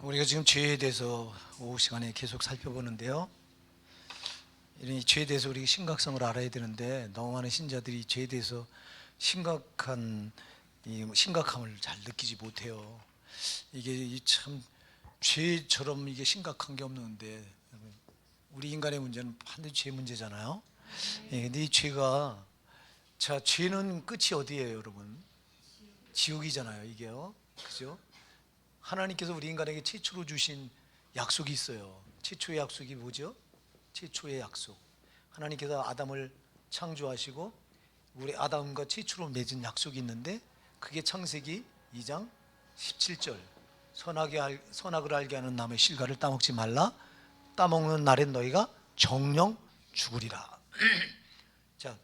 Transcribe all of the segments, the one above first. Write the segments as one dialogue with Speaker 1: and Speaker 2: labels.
Speaker 1: 우리가 지금 죄에 대해서 오후 시간에 계속 살펴보는데요. 이 죄에 대해서 우리가 심각성을 알아야 되는데 너무 많은 신자들이 죄에 대해서 심각함을 잘 느끼지 못해요. 이게 참 죄처럼 이게 심각한 게 없는데 우리 인간의 문제는 반드시 죄 문제잖아요. 근데 이 죄가 죄는 끝이 어디예요, 여러분? 지옥이잖아요, 이게요. 그죠? 하나님께서 우리 인간에게 최초로 주신 약속이 있어요. 최초의 약속이 뭐죠? 최초의 약속. 하나님께서 아담을 창조하시고 우리 아담과 최초로 맺은 약속이 있는데 그게 창세기 2장 17절. 선악을 알게 하는 나무의 실과를 따먹지 말라. 따먹는 날엔 너희가 정령 죽으리라. 자,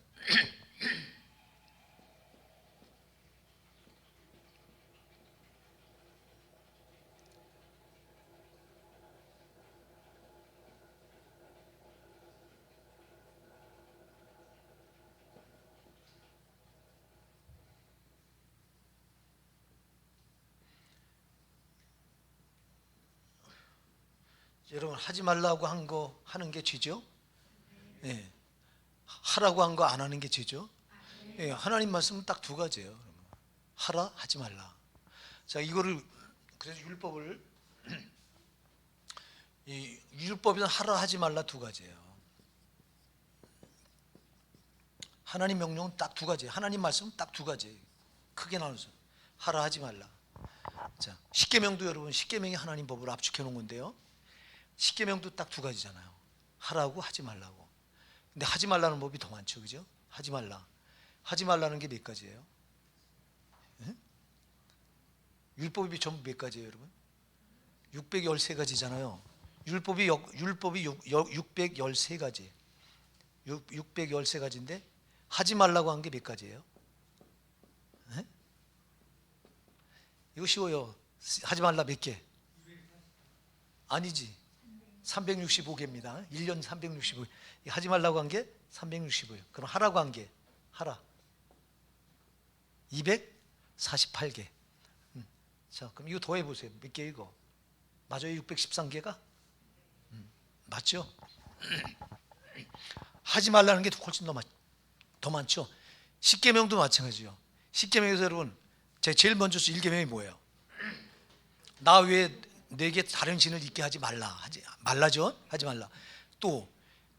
Speaker 1: 여러분 하지 말라고 한 거 하는 게 죄죠? 예. 하라고 한 거 안 하는 게 죄죠? 예. 하나님 말씀은 딱 두 가지예요. 하라, 하지 말라. 자, 이거를 그래서 이 율법에는 하라, 하지 말라 두 가지예요. 하나님 명령은 딱 두 가지예요. 하나님 말씀은 딱 두 가지예요. 크게 나눠서 하라, 하지 말라. 자, 십계명도 여러분 십계명이 하나님 법을 압축해 놓은 건데요. 십계명도 딱 두 가지잖아요. 하라고, 하지 말라고. 근데 하지 말라는 법이 더 많죠, 그죠? 하지 말라. 하지 말라는 게 몇 가지예요? 예? 율법이 전부 몇 가지예요, 여러분? 613가지잖아요. 율법이 613가지. 613가지인데 하지 말라고 한 게 몇 가지예요? 예? 이거 쉬워요. 하지 말라 몇 개? 아니지. 365개입니다. 1년 365개. 하지 말라고 한 게 365예요. 그럼 하라고 한 게 하라. 248개. 자, 그럼 이거 더해 보세요. 몇 개 이거? 맞아요? 613개가? 맞죠? 하지 말라는 게 훨씬 더 많죠. 십계명도 마찬가지죠. 십계명에서 여러분 제일 먼저 1계명이 뭐예요? 나 외에 내게 다른 신을 있게 하지 말라. 하지 말라죠. 하지 말라. 또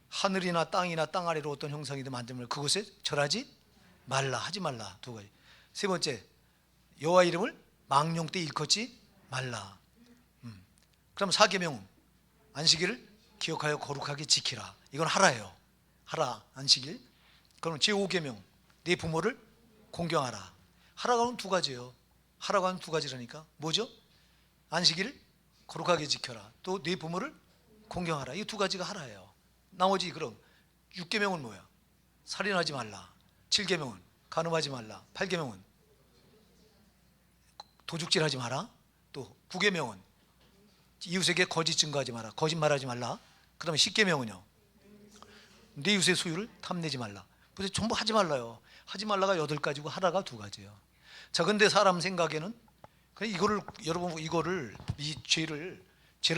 Speaker 1: 하늘이나 땅이나 땅 아래로 어떤 형상이든 만들면 그곳에 절하지 말라. 하지 말라. 두 가지. 세 번째, 여호와 이름을 망령 때 일컫지 말라. 그럼 4계명은 안식일을 기억하여 거룩하게 지키라. 이건 하라예요. 하라, 안식일. 그럼 제5계명, 내 부모를 공경하라. 하라고 하면 두 가지예요. 하라고 하면 두 가지라니까. 뭐죠? 안식일을 거룩하게 지켜라. 또 네 부모를 공경하라. 이 두 가지가 하라예요. 나머지 그럼 6계명은 뭐야? 살인하지 말라. 7계명은 간음하지 말라. 8계명은 도둑질하지 마라. 또 9계명은 이웃에게 거짓 증거하지 마라. 거짓말하지 말라. 그다음에 10계명은요. 내 이웃의 소유를 탐내지 말라. 그래서 전부 하지 말라요. 하지 말라가 8가지고 하라가 2가지예요. 자, 근데 사람 생각에는 여러분 이 죄를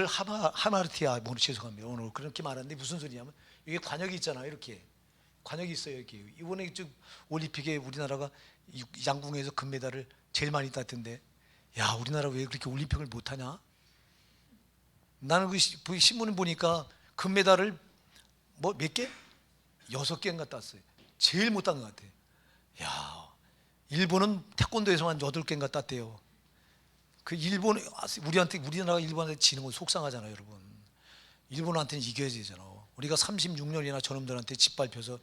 Speaker 1: 하마르티아 죄송합니다. 오늘 그렇게 말하는데 무슨 소리냐면 이게 관역이 있잖아요. 이렇게 관역이 있어요. 이렇게 이번에 올림픽에 우리나라가 양궁에서 금메달을 제일 많이 땄던데, 야, 우리나라 왜 그렇게 올림픽을 못하냐? 나는 그 신문을 보니까 금메달을 몇 개? 6개인가 땄어요. 제일 못 딴 것 같아. 야, 일본은 태권도에서만 8개인가 땄대요. 우리나라가 일본한테 지는 건 속상하잖아요, 여러분. 일본한테는 이겨야 되잖아. 우리가 36년이나 저놈들한테 짓밟혀서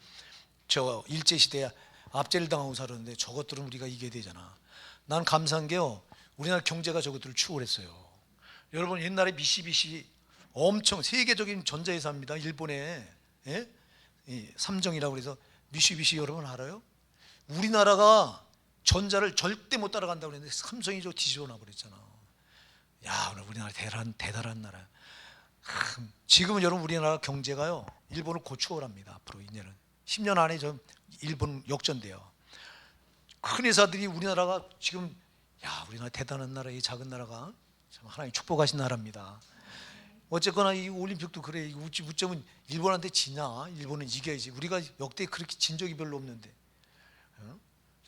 Speaker 1: 저 일제시대에 압제를 당하고 살았는데 저것들은 우리가 이겨야 되잖아. 난 감사한 게요, 우리나라 경제가 저것들을 추월했어요. 여러분, 옛날에 미쓰비시 엄청 세계적인 전자회사입니다. 일본에 삼정이라고 그래서 미쓰비시 여러분 알아요? 우리나라가 전자를 절대 못 따라간다고 그랬는데 삼성이 뒤집어 놔버렸잖아. 야, 오늘 우리나라 대단한 나라야. 지금은 여러분 우리나라 경제가요 일본을 곧 추월합니다. 앞으로 2년은 10년 안에 일본 역전돼요. 큰 회사들이 우리나라가 지금, 야, 우리나라 대단한 나라, 이 작은 나라가 참 하나님 축복하신 나라입니다. 어쨌거나 이 올림픽도 그래. 이 우점은 일본한테 지냐? 일본은 이겨야지. 우리가 역대 그렇게 진 적이 별로 없는데.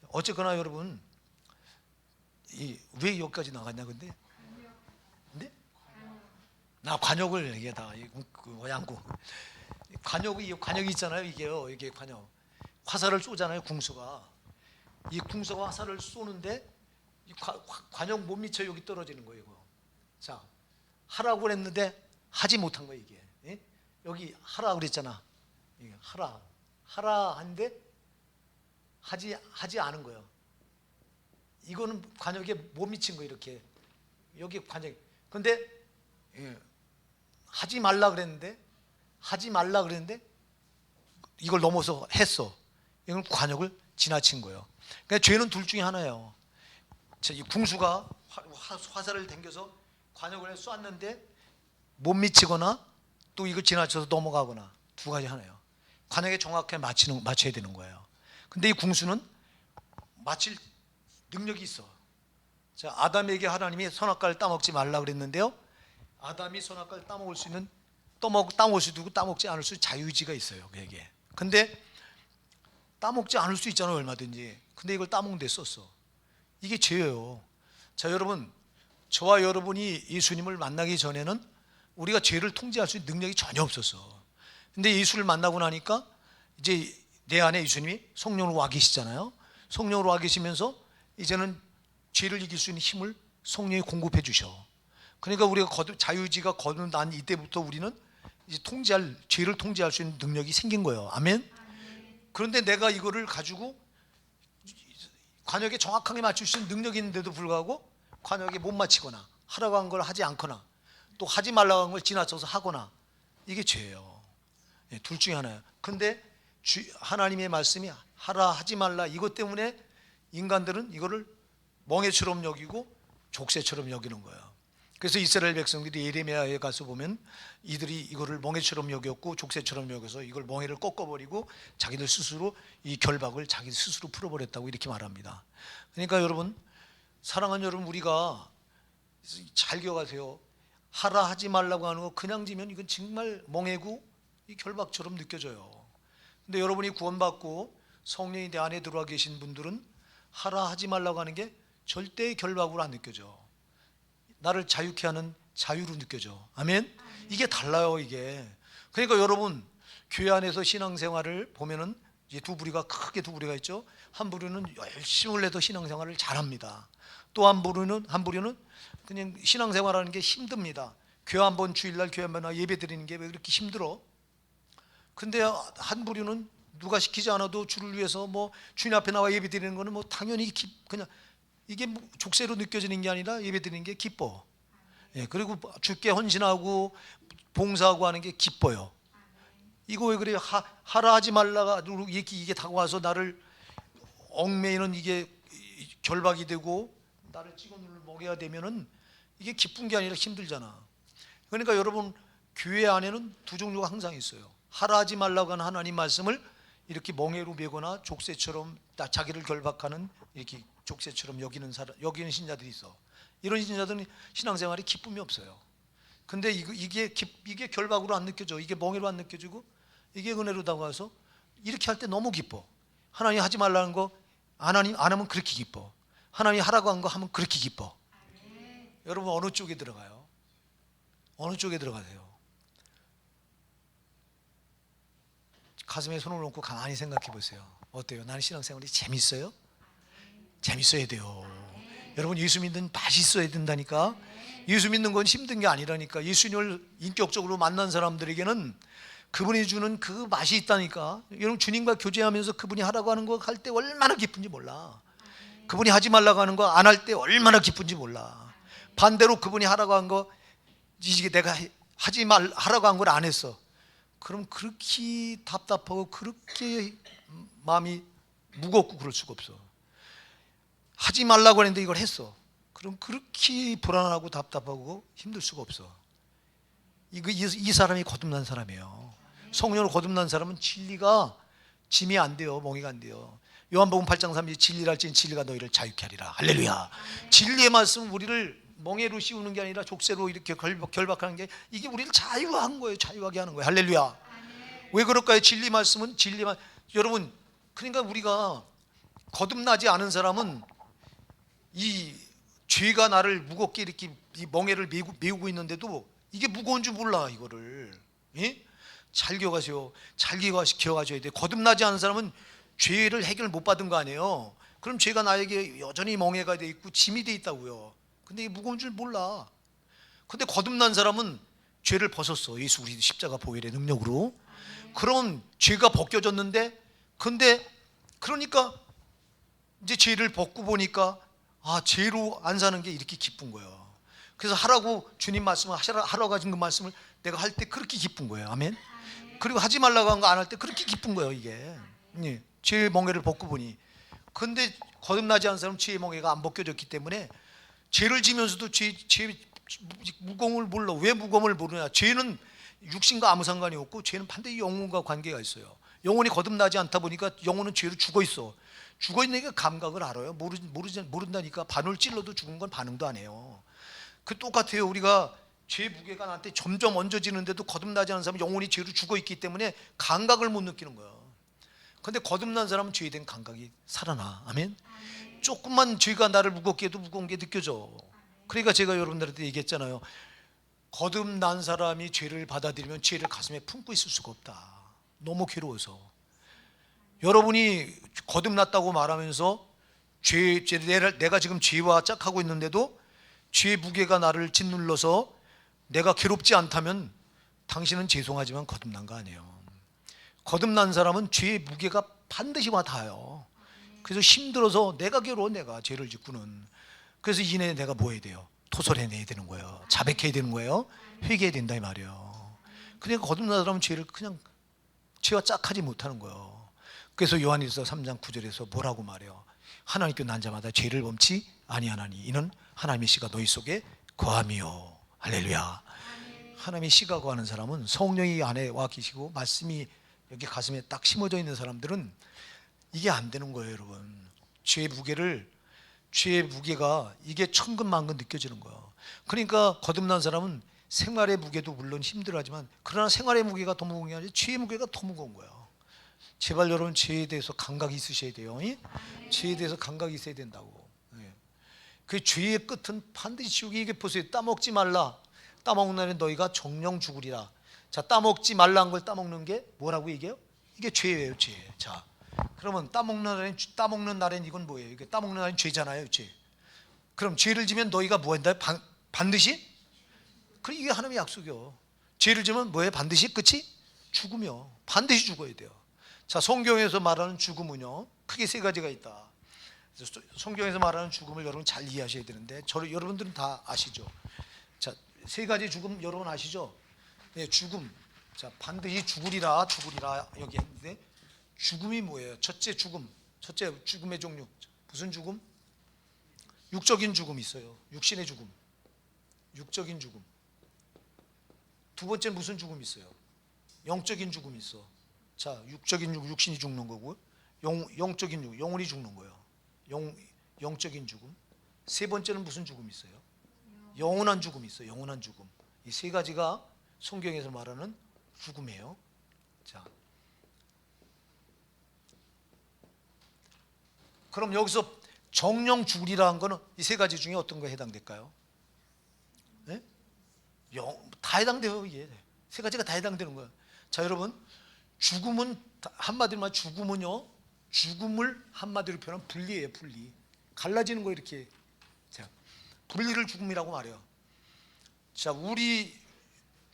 Speaker 1: 어쨌거나 여러분, 왜 여기까지 나갔냐 근데? 근데? 나 관역을 이게 다 양구. 관역이 있잖아요. 이게 관역. 화살을 쏘잖아요. 궁수가. 이 궁수가 화살을 쏘는데 이 관역 못 미쳐 여기 떨어지는 거예요. 이거. 자, 하라고 그랬는데 하지 못한 거예요. 이게. 예? 여기 하라 그랬잖아. 하라 한데 하지 않은 거예요. 이거는 관역에 못 미친 거예요. 이렇게 여기 관역. 근데 하지 말라 그랬는데 이걸 넘어서 했어. 이건 관역을 지나친 거예요. 그러니까 죄는 둘 중에 하나예요. 이 궁수가 화살을 당겨서 관역을 쐈는데 못 미치거나 또 이걸 지나쳐서 넘어가거나 두 가지 하나예요. 관역에 정확하게 맞춰야 되는 거예요. 근데 이 궁수는 맞힐 능력이 있어. 자, 아담에게 하나님이 선악과를 따먹지 말라 그랬는데요. 아담이 선악과를 따먹을 수 있는 따먹을 수도 있고 따먹지 않을 수 있는 자유의지가 있어요. 그에게. 근데 따먹지 않을 수 있잖아요. 얼마든지. 근데 이걸 따먹는 데 썼어. 이게 죄예요. 자, 여러분, 저와 여러분이 예수님을 만나기 전에는 우리가 죄를 통제할 수 있는 능력이 전혀 없었어. 근데 예수를 만나고 나니까 이제 내 안에 예수님이 성령으로 와 계시잖아요. 성령으로 와 계시면서 이제는 죄를 이길 수 있는 힘을 성령이 공급해 주셔. 그러니까 우리가 자유의지가 거듭난 이때부터 우리는 이제 죄를 통제할 수 있는 능력이 생긴 거예요. 아멘. 그런데 내가 이거를 가지고 관역에 정확하게 맞출 수 있는 능력이 있는데도 불구하고 관역에 못 맞히거나 하라고 한 걸 하지 않거나 또 하지 말라고 한 걸 지나쳐서 하거나 이게 죄예요. 둘 중에 하나예요. 근데 하나님의 말씀이 하라 하지 말라 이것 때문에 인간들은 이거를 멍해처럼 여기고 족쇄처럼 여기는 거예요. 그래서 이스라엘 백성들이 예레미야에 가서 보면 이들이 이거를 멍해처럼 여겼고 족쇄처럼 여겨서 이걸 멍해를 꺾어버리고 자기들 스스로 이 결박을 자기 스스로 풀어버렸다고 이렇게 말합니다. 그러니까 여러분, 사랑하는 여러분, 우리가 잘 기억하세요. 하라 하지 말라고 하는 거 그냥 지면 이건 정말 멍해고 이 결박처럼 느껴져요. 근데 여러분이 구원받고 성령이 내 안에 들어와 계신 분들은 하라 하지 말라고 하는 게 절대 결박으로 안 느껴져. 나를 자유케 하는 자유로 느껴져. 아멘. 이게 달라요. 이게. 그러니까 여러분, 교회 안에서 신앙생활을 보면은 이제 크게 두 부류가 있죠. 한 부류는 열심을 내도 신앙생활을 잘합니다. 또 한 부류는 그냥 신앙생활하는 게 힘듭니다. 교회 한번 주일날 교회 한번 예배 드리는 게 왜 그렇게 힘들어? 근데 한 부류는 누가 시키지 않아도 주를 위해서 뭐 주님 앞에 나와 예배 드리는 거는 뭐 당연히 그냥 이게 뭐 족쇄로 느껴지는 게 아니라 예배 드리는 게 기뻐. 예, 그리고 주께 헌신하고 봉사하고 하는 게 기뻐요. 이거 왜 그래요? 하라 하지 말라가 이게 다가와서 나를 얽매이는 이게 결박이 되고 나를 찍어 눌러 먹여야 되면은 이게 기쁜 게 아니라 힘들잖아. 그러니까 여러분, 교회 안에는 두 종류가 항상 있어요. 하라 하지 말라고 하는 하나님 말씀을 이렇게 멍해로 매거나 족쇄처럼 자기를 결박하는 이렇게 족쇄처럼 여기는 신자들이 있어. 이런 신자들은 신앙생활에 기쁨이 없어요. 근데 이게 결박으로 안 느껴져. 이게 멍해로 안 느껴지고 이게 은혜로 다가와서 이렇게 할 때 너무 기뻐. 하나님 하지 말라는 거 하나님 안 하면 그렇게 기뻐. 하나님이 하라고 한 거 하면 그렇게 기뻐. 여러분, 어느 쪽에 들어가요? 어느 쪽에 들어가세요? 가슴에 손을 얹고 가만히 생각해 보세요. 어때요? 나는 신앙생활이 재밌어요? 재밌어야 돼요. 여러분, 예수 믿는 맛이 있어야 된다니까. 예수 믿는 건 힘든 게 아니라니까. 예수님을 인격적으로 만난 사람들에게는 그분이 주는 그 맛이 있다니까. 여러분, 주님과 교제하면서 그분이 하라고 하는 거 할 때 얼마나 기쁜지 몰라. 그분이 하지 말라고 하는 거 안 할 때 얼마나 기쁜지 몰라. 반대로 그분이 하라고 한 거 이게 내가 하라고 한 걸 안 했어. 그럼 그렇게 답답하고 그렇게 마음이 무겁고 그럴 수가 없어. 하지 말라고 했는데 이걸 했어. 그럼 그렇게 불안하고 답답하고 힘들 수가 없어. 이 사람이 거듭난 사람이에요. 성령으로 거듭난 사람은 진리가 짐이 안 돼요. 멍이가 안 돼요. 요한복음 8장 3절 진리랄지니 진리가 너희를 자유케 하리라. 할렐루야. 진리의 말씀은 우리를 멍에로 씌우는 게 아니라 족쇄로 이렇게 결박하는 게 이게 우리를 자유한 거예요. 자유하게 하는 거예요. 할렐루야. 왜 그럴까요? 진리 말씀은 진리만. 여러분, 그러니까 우리가 거듭나지 않은 사람은 이 죄가 나를 무겁게 이렇게 이 멍에를 메우고 있는데도 이게 무거운 줄 몰라. 이거를 잘 기억하세요. 잘 기억하셔야 돼요. 거듭나지 않은 사람은 죄를 해결 못 받은 거 아니에요. 그럼 죄가 나에게 여전히 멍해가 돼 있고 짐이 돼 있다고요. 근데 이게 무거운 줄 몰라. 근데 거듭난 사람은 죄를 벗었어. 예수 우리 십자가 보혈의 능력으로. 그럼 죄가 벗겨졌는데, 근데 그러니까 이제 죄를 벗고 보니까 죄로 안 사는 게 이렇게 기쁜 거예요. 그래서 하라고 주님 말씀을 하라고 하신 그 말씀을 내가 할 때 그렇게 기쁜 거예요. 아멘. 그리고 하지 말라고 한 거 안 할 때 그렇게 기쁜 거예요. 이게 죄의 멍에를 벗고 보니. 근데 거듭나지 않은 사람은 죄의 멍에가 안 벗겨졌기 때문에 죄를 지면서도 죄 무거움을 몰라. 왜 무거움을 모르냐? 죄는 육신과 아무 상관이 없고 죄는 반드시 영혼과 관계가 있어요. 영혼이 거듭나지 않다 보니까 영혼은 죄로 죽어 있어. 죽어 있는 게 감각을 알아요. 모른다니까. 바늘 찔러도 죽은 건 반응도 안 해요. 그 똑같아요. 우리가 죄 무게가 나한테 점점 얹어지는데도 거듭나지 않은 사람은 영혼이 죄로 죽어 있기 때문에 감각을 못 느끼는 거예요. 근데 거듭난 사람은 죄에 대한 감각이 살아나. 아멘. 조금만 죄가 나를 무겁게 해도 무거운 게 느껴져. 그러니까 제가 여러분들한테 얘기했잖아요. 거듭난 사람이 죄를 받아들이면 죄를 가슴에 품고 있을 수가 없다. 너무 괴로워서. 여러분이 거듭났다고 말하면서 내가 지금 죄와 짝하고 있는데도 죄의 무게가 나를 짓눌러서 내가 괴롭지 않다면 당신은 죄송하지만 거듭난 거 아니에요. 거듭난 사람은 죄의 무게가 반드시 와 닿아요. 그래서 힘들어서 내가 괴로워. 내가 죄를 짓고는. 그래서 이내 내가 뭐 해야 돼요? 토설해내야 되는 거예요. 자백해야 되는 거예요. 회개해야 된다 이 말이에요. 그러니까 거듭난 사람은 죄와 짝하지 못하는 거예요. 그래서 요한일서 3장 9절에서 뭐라고 말해요? 하나님께 난 자마다 죄를 범치 아니하나니 이는 하나님의 씨가 너희 속에 거함이요. 할렐루야. 하나님의 씨가 거하는 사람은 성령이 안에 와 계시고 말씀이 여기 가슴에 딱 심어져 있는 사람들은 이게 안 되는 거예요. 여러분, 죄의 무게가 이게 천근만근 느껴지는 거예요. 그러니까 거듭난 사람은 생활의 무게도 물론 힘들어하지만 그러나 생활의 무게가 더 무거운 게 아니라 죄의 무게가 더 무거운 거예요. 제발 여러분 죄에 대해서 감각이 있으셔야 돼요. 죄에 대해서 감각이 있어야 된다고. 그 죄의 끝은 반드시 지옥이. 이게 보세요. 따먹지 말라. 따먹는 날에 너희가 정령 죽으리라. 자, 따먹지 말라는 걸 따먹는 게 뭐라고 얘기해요? 이게 죄예요. 죄. 자, 그러면 따먹는 날엔 이건 뭐예요? 이게 따먹는 날엔 죄잖아요. 죄. 그럼 죄를 지면 너희가 뭐 한다? 반드시? 그래, 이게 하나님의 약속이요. 죄를 지면 뭐예요? 반드시 끝이? 죽으며. 반드시 죽어야 돼요. 자, 성경에서 말하는 죽음은요 크게 세 가지가 있다. 성경에서 말하는 죽음을 여러분 잘 이해하셔야 되는데 여러분들은 다 아시죠? 자, 세 가지 죽음 여러분 아시죠? 네, 죽음. 자, 반드시 죽으리라 여기 했는데 죽음이 뭐예요? 첫째 죽음의 종류. 무슨 죽음? 육적인 죽음이 있어요. 육신의 죽음. 육적인 죽음. 두 번째 무슨 죽음이 있어요? 영적인 죽음이 있어. 자, 육적인 죽음, 육신이 죽는 거고, 영적인 죽음, 영혼이 죽는 거예요. 영적인 죽음. 세 번째는 무슨 죽음이 있어요? 영원한 죽음이 있어요. 영원한 죽음. 이 세 가지가 성경에서 말하는 죽음이에요. 자, 그럼 여기서 정령 죽으리라는 거는 이 세 가지 중에 어떤 거에 해당될까요? 네? 다 해당돼요. 이게 세 가지가 다 해당되는 거예요. 자, 여러분, 죽음은 한마디로 말 죽음은요, 죽음을 한마디로 표현하면 분리예요. 분리. 갈라지는 거 이렇게. 자, 분리를 죽음이라고 말해요. 자, 우리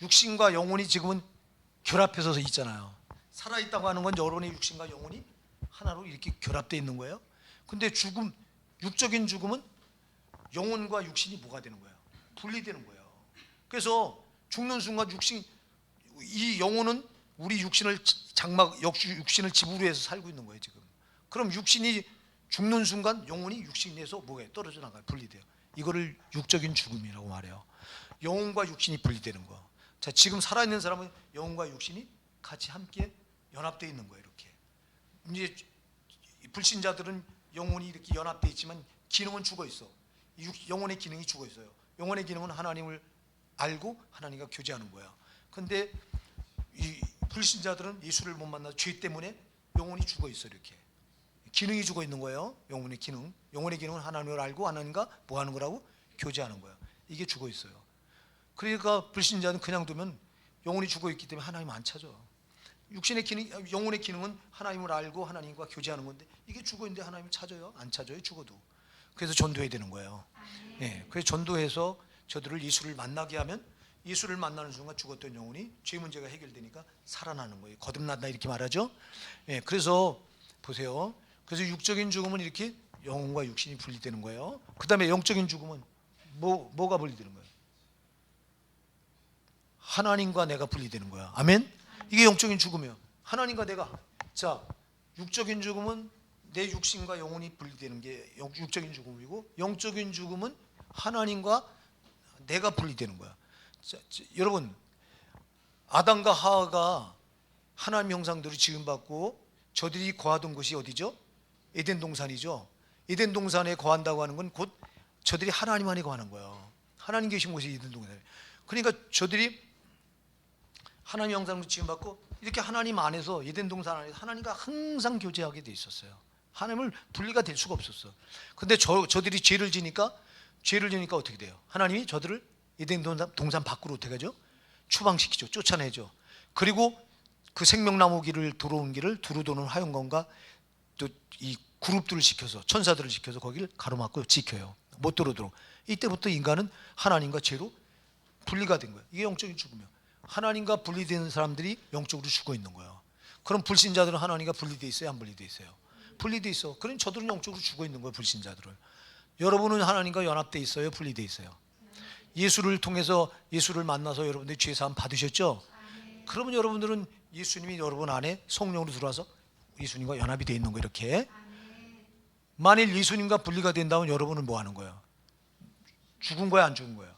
Speaker 1: 육신과 영혼이 지금은 결합해서 있잖아요. 살아있다고 하는 건 여러분의 육신과 영혼이 하나로 이렇게 결합되어 있는 거예요. 근데 육적인 죽음은 영혼과 육신이 뭐가 되는 거예요? 분리되는 거예요. 그래서 죽는 순간 이 영혼은 우리 육신을 육신을 지부로 해서 살고 있는 거예요 지금. 그럼 육신이 죽는 순간 영혼이 육신에서 뭐에 떨어져 나가요. 분리돼요. 이거를 육적인 죽음이라고 말해요. 영혼과 육신이 분리되는 거. 자, 지금 살아있는 사람은 영혼과 육신이 같이 함께 연합되어 있는 거예요. 이렇게. 이제 불신자들은 영혼이 이렇게 연합되어 있지만 기능은 죽어 있어. 영혼의 기능이 죽어 있어요. 영혼의 기능은 하나님을 알고 하나님과 교제하는 거야. 근데 이 불신자들은 예수를 못 만나서 죄 때문에 영혼이 죽어 있어. 이렇게 기능이 죽어 있는 거예요. 영혼의 기능. 영혼의 기능은 하나님을 알고 하나님과 뭐 하는 거라고? 교제하는 거야. 이게 죽어 있어요. 그러니까 불신자는 그냥 두면 영혼이 죽어 있기 때문에 하나님 안 찾아. 육신의 기능, 영혼의 기능은 하나님을 알고 하나님과 교제하는 건데 이게 죽어 있는데 하나님을 찾아요? 안 찾아요? 죽어도. 그래서 전도해야 되는 거예요. 네, 그래서 전도해서 저들을 예수를 만나게 하면 예수를 만나는 순간 죽었던 영혼이 죄 문제가 해결되니까 살아나는 거예요. 거듭난다 이렇게 말하죠. 네, 그래서 보세요. 그래서 육적인 죽음은 이렇게 영혼과 육신이 분리되는 거예요. 그 다음에 영적인 죽음은 뭐가 분리되는 거예요? 하나님과 내가 분리되는 거야. 아멘? 이게 영적인 죽음이에요. 하나님과 내가. 자, 육적인 죽음은 내 육신과 영혼이 분리되는 게 육적인 죽음이고, 영적인 죽음은 하나님과 내가 분리되는 거야. 자, 여러분, 아담과 하와가 하나님 형상대로 지음받고 저들이 거하던 곳이 어디죠? 에덴 동산이죠. 에덴 동산에 거한다고 하는 건 곧 저들이 하나님 안에 거하는 거예요. 하나님 계신 곳이 에덴 동산. 그러니까 저들이 하나님 형상으로 지음받고 이렇게 하나님 안에서 에덴 동산 안에서 하나님과 항상 교제하게 돼 있었어요. 하나님을 분리가 될 수가 없었어. 근데 저들이 죄를 지니까 어떻게 돼요? 하나님이 저들을 에덴 동산 밖으로 어떻게 하죠? 추방시키죠. 쫓아내죠. 그리고 그 생명나무 길을 들어온 길을 두루 도는 화영검과 또 이 그룹들을 시켜서 천사들을 시켜서 거기를 가로막고 지켜요. 못 들어오도록. 이때부터 인간은 하나님과 죄로 분리가 된 거예요. 이게 영적인 죽음이에요. 하나님과 분리된 사람들이 영적으로 죽어 있는 거예요. 그럼 불신자들은 하나님과 분리돼 있어요? 안 분리돼 있어요? 분리돼 있어. 그럼 저들은 영적으로 죽어 있는 거예요. 불신자들은. 여러분은 하나님과 연합돼 있어요? 분리돼 있어요? 예수를 통해서 예수를 만나서 여러분들이 죄 사함 받으셨죠? 그러면 여러분들은 예수님이 여러분 안에 성령으로 들어와서 예수님과 연합이 돼 있는 거예요. 이렇게. 만일 예수님과 분리가 된다면 여러분은 뭐 하는 거예요? 죽은 거야, 안 죽은 거야?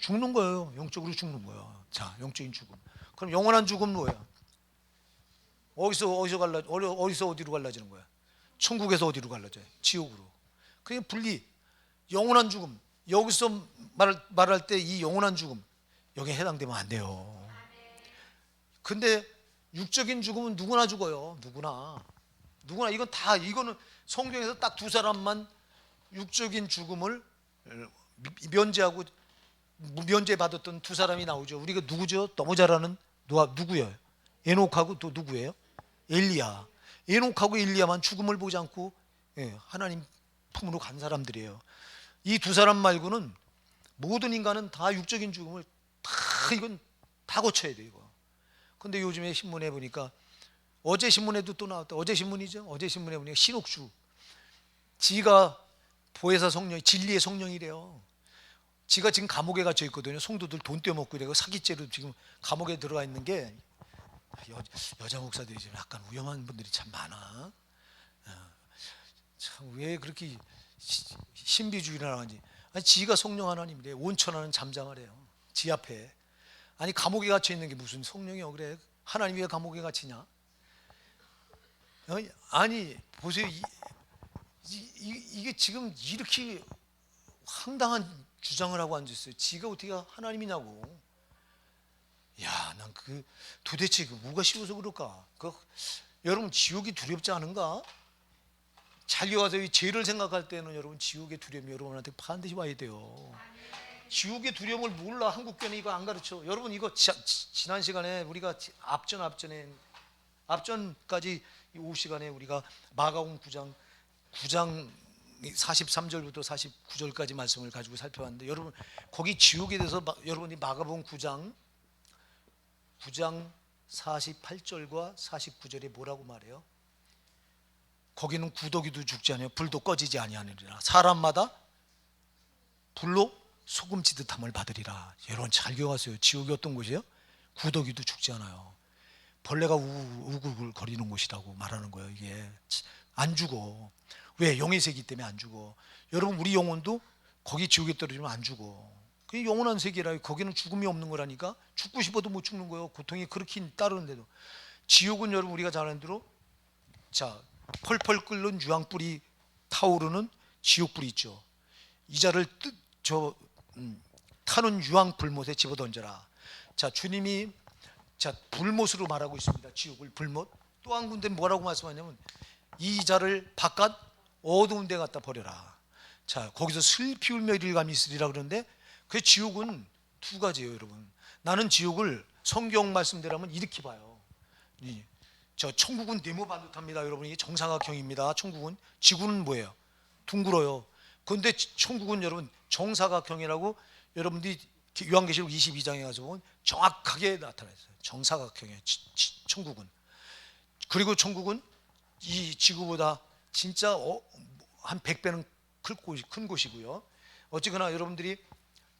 Speaker 1: 죽는 거예요. 영적으로 죽는 거예요. 자, 영적인 죽음. 그럼 영원한 죽음은 뭐야? 어디서 어디로 갈라지는 거야? 천국에서 어디로 갈라져요? 지옥으로. 그게 분리. 영원한 죽음. 여기서 말할 때 이 영원한 죽음 여기에 해당되면 안 돼요. 근데 육적인 죽음은 누구나 죽어요. 누구나 이거는 성경에서 딱 두 사람만 육적인 죽음을 면제받았던 두 사람이 나오죠. 우리가 누구죠? 너무 잘 아는 누구예요? 에녹하고 또 누구예요? 엘리야. 에녹하고 엘리야만 죽음을 보지 않고 하나님 품으로 간 사람들이에요. 이 두 사람 말고는 모든 인간은 다 육적인 죽음을 이건 다 거쳐야 돼요. 이거. 근데 요즘에 신문에 보니까 어제 신문에도 또 나왔다. 어제 신문이죠. 어제 신문에 보니까 신옥주 지가 보혜사 성령, 진리의 성령이래요. 지가 지금 감옥에 갇혀 있거든요. 성도들 돈 떼어먹고 이래고 사기죄로 지금 감옥에 들어가 있는 게 여자 목사들이 좀 약간 위험한 분들이 참 많아. 참 왜 그렇게 신비주의를 하는지. 아니 지가 성령 하나님이래. 온천하는 잠잠하래요. 지 앞에. 아니 감옥에 갇혀 있는 게 무슨 성령이요? 그래. 하나님이 왜 감옥에 갇히냐? 아니 보세요. 이게 지금 이렇게 황당한 주장을 하고 앉았어요. 지가 어떻게 하나님이냐고. 야, 난 도대체 뭐가 쉬워서 그럴까? 여러분 지옥이 두렵지 않은가? 잘려와서 이 죄를 생각할 때는 여러분 지옥의 두려움이 여러분한테 반드시 와야 돼요. 지옥의 두려움을 몰라. 한국교회는 이거 안 가르쳐. 여러분 이거 지난 시간에 우리가 앞전까지 이 오후 시간에 우리가 마가복음 9장 43절부터 49절까지 말씀을 가지고 살펴봤는데 여러분 거기 지옥에 대해서 여러분이 마가복음 9장 48절과 49절에 뭐라고 말해요? 거기는 구더기도 죽지 아니하며 불도 꺼지지 아니하느니라. 사람마다 불로 소금 지듯함을 받으리라. 여러분 잘 기억하세요. 지옥이 어떤 곳이에요? 구더기도 죽지 않아요. 벌레가 우글우글 거리는 곳이라고 말하는 거예요. 이게 안 죽어. 왜? 영의 세계 때문에 안 죽어. 여러분 우리 영혼도 거기 지옥에 떨어지면 안 죽어. 그게 영원한 세계라. 거기는 죽음이 없는 거라니까. 죽고 싶어도 못 죽는 거예요. 고통이 그렇게 따르는데도. 지옥은 여러분 우리가 잘 아는 대로 자 펄펄 끓는 유황불이 타오르는 지옥불이 있죠. 이자를 타는 유황 불못에 집어던져라. 자, 주님이 자 불못으로 말하고 있습니다. 지옥을 불못. 또 한 군데 뭐라고 말씀하냐면 이 자를 바깥 어두운 데 갖다 버려라. 자, 거기서 슬피 울며 이릴감이 있으리라 그러는데 그 지옥은 두 가지예요, 여러분. 나는 지옥을 성경 말씀대로면 이렇게 봐요. 저 천국은 네모반듯합니다, 여러분. 이게 정사각형입니다. 천국은. 지구는 뭐예요? 둥글어요. 그런데 천국은 여러분 정사각형이라고 여러분들이 요한계시록 22장에 가서 보면 정확하게 나타나 있어요. 정사각형이에요, 천국은. 그리고 천국은 이 지구보다 진짜 한 100배는 큰 곳이고요. 어쨌거나 여러분들이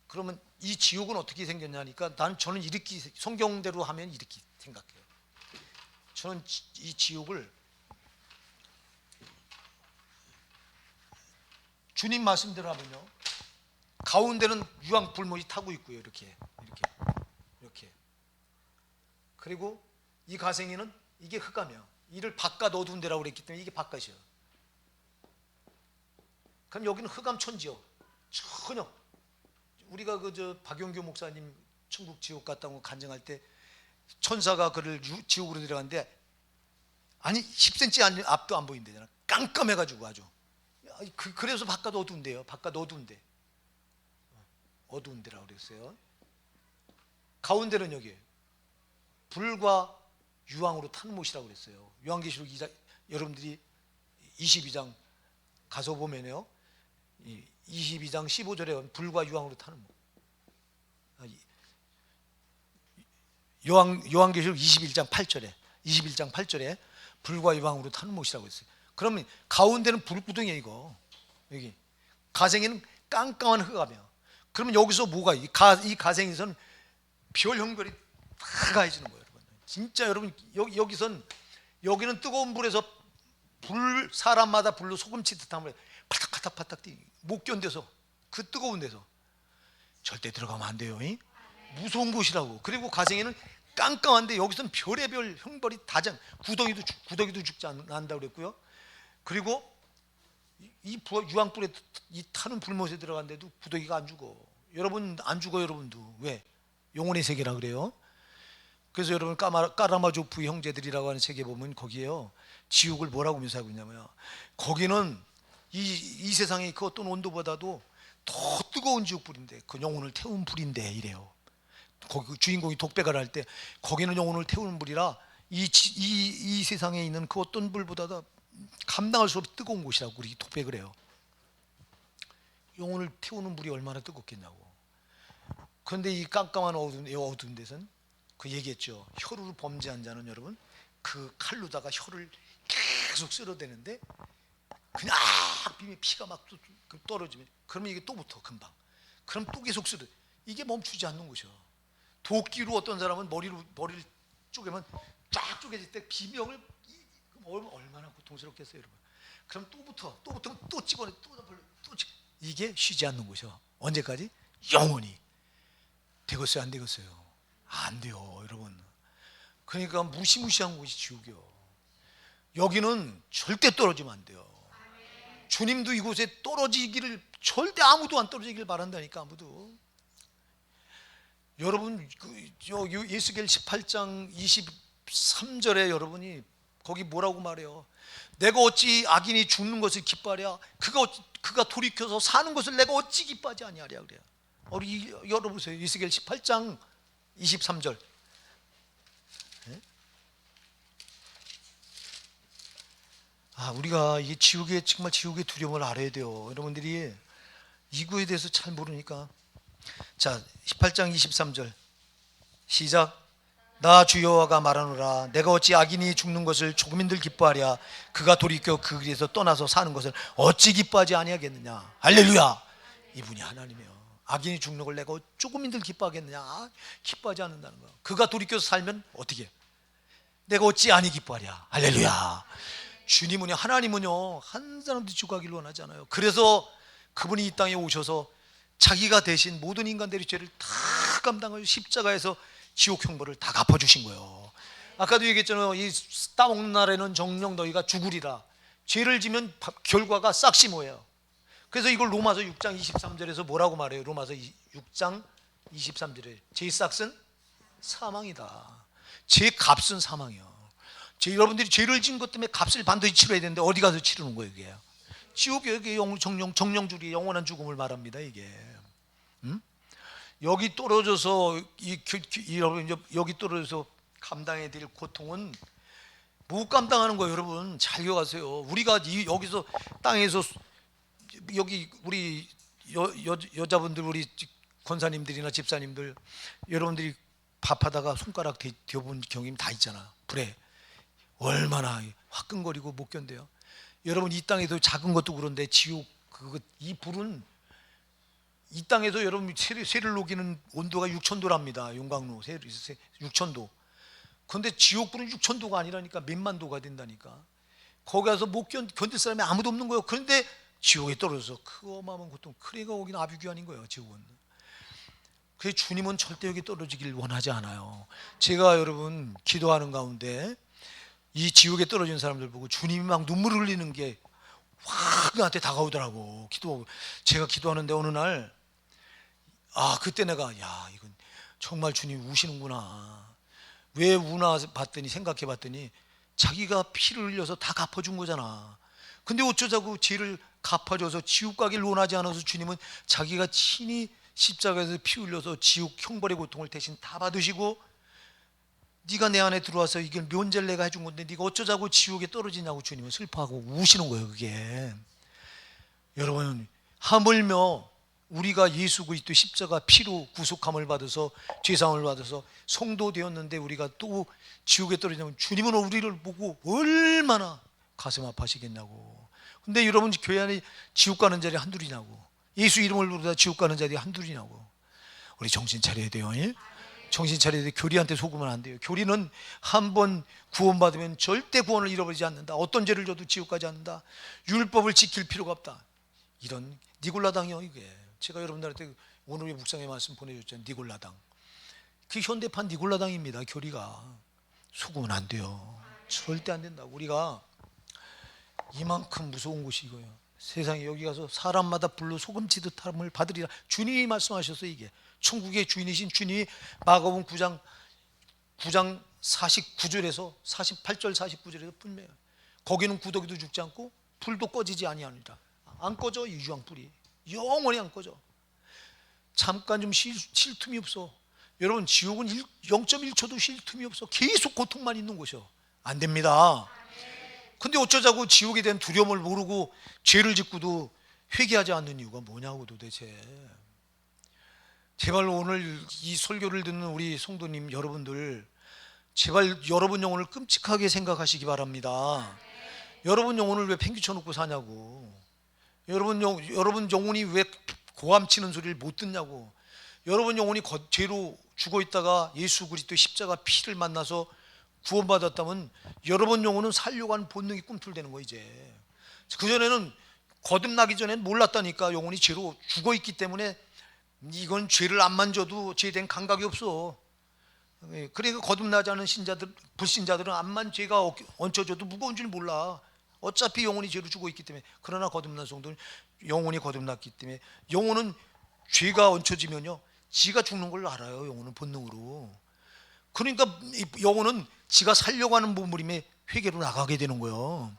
Speaker 1: 그러면 이 지옥은 어떻게 생겼냐니까 저는 이렇게 성경대로 하면 이렇게 생각해요. 저는 이 지옥을 주님 말씀대로 하면요, 가운데는 유황 불못이 타고 있고요, 이렇게. 그리고 이 가생이는 이게 흑암이야. 이를 바깥 어두운 데라고 그랬기 때문에 이게 바깥이야. 그럼 여기는 흑암 천지요. 전혀. 우리가 저 박용규 목사님 천국 지옥 갔다고 간증할 때 천사가 그를 지옥으로 데려갔는데 아니 10cm 앞도 안 보인대잖아. 깜깜해가지고 아주. 그래서 바깥 어두운데요. 바깥 어두운데. 어두운 데라고 그랬어요. 가운데는 여기 불과 유황으로 탄 못이라고 그랬어요. 요한계시록 2장, 여러분들이 22장 가서 보면요, 22장 15절에 불과 유황으로 타는 못. 요한계시록 21장 8절에 불과 유황으로 타는 못이라고 했어요. 그러면 가운데는 불구덩이에요, 이거. 여기 가생에는 깜깜한 흑암이야. 그러면 여기서 뭐가 이 가생에서는 별 형별이 다 가해지는 거예요, 여러분. 진짜 여러분 여기는 뜨거운 불에서 사람마다 불로 소금치 듯한 물에 파닥파닥 못 견뎌서 그 뜨거운 데서 절대 들어가면 안 돼요. 무서운 곳이라고. 그리고 가생에는 깜깜한데 여기서는 별의별 형벌이 다장 구더기도 죽지 않는다 그랬고요. 그리고 이 유황불에 이 타는 불못에 들어간데도 구더기가 안 죽어. 여러분 안 죽어. 여러분도 왜? 영혼의 세계라 그래요. 그래서 여러분 까라마조프 형제들이라고 하는 책에 보면 거기에요, 지옥을 뭐라고 묘사하고 있냐면요, 거기는 이 세상의 그 어떤 온도보다도 더 뜨거운 지옥불인데 그 영혼을 태운 불인데 이래요. 거기 그 주인공이 독백을 할 때 거기는 영혼을 태우는 불이라 이 세상에 있는 그 어떤 불보다도 감당할 수 없이 뜨거운 곳이라고 우리 독백을 해요. 영혼을 태우는 불이 얼마나 뜨겁겠냐고. 그런데 이 깜깜한 어두운 데서는 그 얘기했죠. 혀로 범죄한 자는 여러분 그 칼로다가 혀를 계속 쓸어대는데 그냥 비면 피가 막 떨어지면 그러면 이게 또 붙어 금방. 그럼 또 계속 쓸어. 이게 멈추지 않는 것이요. 도끼로 어떤 사람은 머리를 쪼개면 쫙 쪼개질 때 비명을 얼마나 고통스럽겠어요, 여러분. 그럼 또 붙으면 또 찍어내 또 찍어. 이게 쉬지 않는 것이요. 언제까지? 영원히. 되겠어요, 안 되겠어요? 안 돼요, 여러분. 그러니까 무시무시한 곳이 지옥이요. 여기는 절대 떨어지면 안 돼요. 주님도 이곳에 떨어지기를 절대 아무도 안 떨어지길 바란다니까. 아무도. 여러분 예수겔 18장 23절에 여러분이 거기 뭐라고 말해요? 내가 어찌 악인이 죽는 것을 기뻐하랴? 그가 돌이켜서 사는 것을 내가 어찌 기뻐하지 아니하랴 그래요. 우리 열어보세요. 예수겔 18장 23절. 우리가 이게 정말 지옥의 두려움을 알아야 돼요. 여러분들이 이거에 대해서 잘 모르니까. 자, 18장 23절 시작. 나 주 여호와가 말하노라. 내가 어찌 악인이 죽는 것을 조금인들 기뻐하랴? 그가 돌이켜 그 길에서 떠나서 사는 것을 어찌 기뻐하지 아니하겠느냐. 할렐루야. 이분이 하나님이에요. 악인이 죽는 걸 내가 조금인들 기뻐하겠느냐? 기뻐하지 않는다는 거야. 그가 돌이켜서 살면 어떻게? 내가 어찌 아니 기뻐하랴. 할렐루야. 주님은요, 하나님은요, 한 사람도 죽어가기를 원하지 않아요. 그래서 그분이 이 땅에 오셔서 자기가 대신 모든 인간들의 죄를 다 감당하여 십자가에서 지옥 형벌을 다 갚아주신 거예요. 아까도 얘기했잖아요. 이 따먹는 날에는 정녕 너희가 죽으리라. 죄를 지면 결과가 싹시 뭐예요? 그래서 이걸 로마서 6장 23절에서 뭐라고 말해요? 로마서 6장 23절에 죄의 삭은 사망이다. 죄의 값은 사망이요. 여러분들이 죄를 지은 것 때문에 값을 반드시 치러야 되는데 어디 가서 치르는 거예요 이게? 지옥에 여기 정령줄이 영원한 죽음을 말합니다 이게. 여기 떨어져서 여러분 여기 떨어져서 감당해야 될 고통은 못 감당하는 거예요. 여러분 잘 기억하세요. 우리가 여기서 땅에서 여기 우리 여자분들 우리 권사님들이나 집사님들 여러분들이 밥하다가 손가락 대본 경임 다 있잖아. 불에 얼마나 화끈거리고 못 견뎌요. 여러분 이 땅에도 작은 것도 그런데 지옥 이 불은 이 땅에서 여러분 쇠를 녹이는 온도가 6,000도랍니다. 용광로 6,000도. 그런데 지옥불은 6,000도가 아니라니까 몇만 도가 된다니까. 거기 가서 못 견딜 사람이 아무도 없는 거예요. 그런데 지옥에 떨어져서 그 어마어마한 고통, 그래가 거기는 아비규환인 거예요. 지옥은. 그래서 주님은 절대 여기 떨어지길 원하지 않아요. 제가 여러분 기도하는 가운데 이 지옥에 떨어진 사람들 보고 주님이 막 눈물을 흘리는 게 확 나한테 다가오더라고. 제가 기도하는데 어느 날 그때 내가 이건 정말 주님 우시는구나. 왜 우나 생각해 봤더니 자기가 피를 흘려서 다 갚아준 거잖아. 근데 어쩌자고 죄를 갚아줘서 지옥 가기를 원하지 않아서 주님은 자기가 친히 십자가에서 피 흘려서 지옥 형벌의 고통을 대신 다 받으시고 네가 내 안에 들어와서 이걸 면제를 내가 해준 건데 네가 어쩌자고 지옥에 떨어지냐고 주님은 슬퍼하고 우시는 거예요. 그게 여러분 하물며 우리가 예수 그리스도 십자가 피로 구속함을 받아서 죄사함을 받아서 성도 되었는데 우리가 또 지옥에 떨어지면 주님은 우리를 보고 얼마나 가슴 아파하시겠냐고. 근데 여러분 교회 안에 지옥 가는 자리 한둘이냐고. 예수 이름을 부르다 지옥 가는 자리 한둘이냐고. 우리 정신 차려야 돼요. 예? 정신 차려야 돼. 교리한테 속으면 안 돼요. 교리는 한번 구원받으면 절대 구원을 잃어버리지 않는다. 어떤 죄를 져도 지옥 가지 않는다. 율법을 지킬 필요가 없다. 이런 니골라당이요 이게. 제가 여러분들한테 오늘의 묵상의 말씀 보내줬잖아요. 니골라당. 그 현대판 니골라당입니다. 교리가. 속으면 안 돼요. 절대 안 된다. 우리가 이만큼 무서운 곳이 이거예요. 세상에 여기 가서 사람마다 불로 소금치듯 함을 받으리라. 주님이 말씀하셔서 이게 천국의 주인이신 주님이 마가복음 9장 49절에서 48절 49절에서 분명해요. 거기는 구더기도 죽지 않고 불도 꺼지지 아니하니라. 안 꺼져. 이 유황불이 영원히 안 꺼져. 잠깐 좀 쉴 틈이 없어. 여러분 지옥은 0.1초도 쉴 틈이 없어. 계속 고통만 있는 곳이요. 안 됩니다. 근데 어쩌자고 지옥에 대한 두려움을 모르고 죄를 짓고도 회개하지 않는 이유가 뭐냐고 도대체. 제발 오늘 이 설교를 듣는 우리 성도님 여러분들 제발 여러분 영혼을 끔찍하게 생각하시기 바랍니다. 여러분 영혼을 왜 팽개쳐 놓고 사냐고. 여러분 영혼이 왜 고함치는 소리를 못 듣냐고. 여러분 영혼이 죄로 죽어 있다가 예수 그리스도의 십자가 피를 만나서 구원받았다면 여러분 영혼은 살려고 하는 본능이 꿈틀대는 거예요. 이제 그전에는 거듭나기 전에는 몰랐다니까. 영혼이 죄로 죽어 있기 때문에 이건 죄를 안 만져도 죄에 대한 감각이 없어. 그러니까 거듭나지 않은 불신자들은 암만 죄가 얹혀져도 무거운 줄 몰라. 어차피 영혼이 죄로 죽어 있기 때문에. 그러나 거듭난 성도는 영혼이 거듭났기 때문에 영혼은 죄가 얹혀지면요 지가 죽는 걸 알아요. 영혼은 본능으로. 그러니까 영혼은 지가 살려고 하는 몸부림에 회개로 나가게 되는 거예요.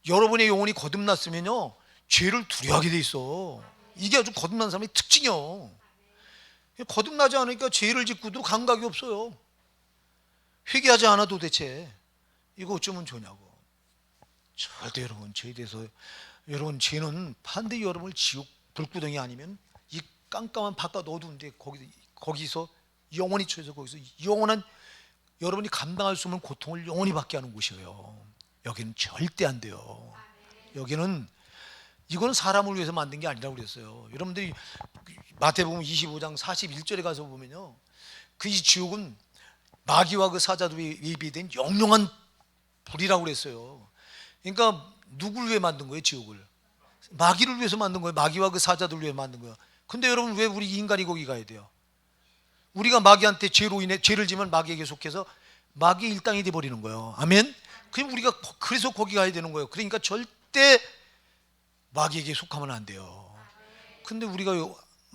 Speaker 1: 여러분의 영혼이 거듭났으면요 죄를 두려워하게 돼 있어. 이게 아주 거듭난 사람의 특징이요. 거듭나지 않으니까 죄를 짓고도 감각이 없어요. 회개하지 않아도 대체 이거 어쩌면 좋냐고. 절대 여러분 죄에 대해서 여러분 죄는 반드시 여러분을 지옥 불구덩이 아니면 이 깜깜한 바깥 어두운데 거기서 영원히 처해서 거기서 영원한 여러분이 감당할 수 없는 고통을 영원히 받게 하는 곳이에요. 여기는 절대 안 돼요. 여기는 이건 사람을 위해서 만든 게 아니라고 그랬어요. 여러분들이 마태복음 25장 41절에 가서 보면요 그 이 지옥은 마귀와 그 사자들이 예비된 영영한 불이라고 그랬어요. 그러니까 누굴 위해 만든 거예요? 지옥을 마귀를 위해서 만든 거예요. 마귀와 그 사자들을 위해 만든 거예요. 근데 여러분 왜 우리 인간이 거기 가야 돼요? 우리가 마귀한테 죄로 인해 죄를 지면 마귀에게 속해서 마귀의 일당이 돼 버리는 거예요. 아멘. 그럼 우리가 그래서 거기 가야 되는 거예요. 그러니까 절대 마귀에게 속하면 안 돼요. 근데 우리가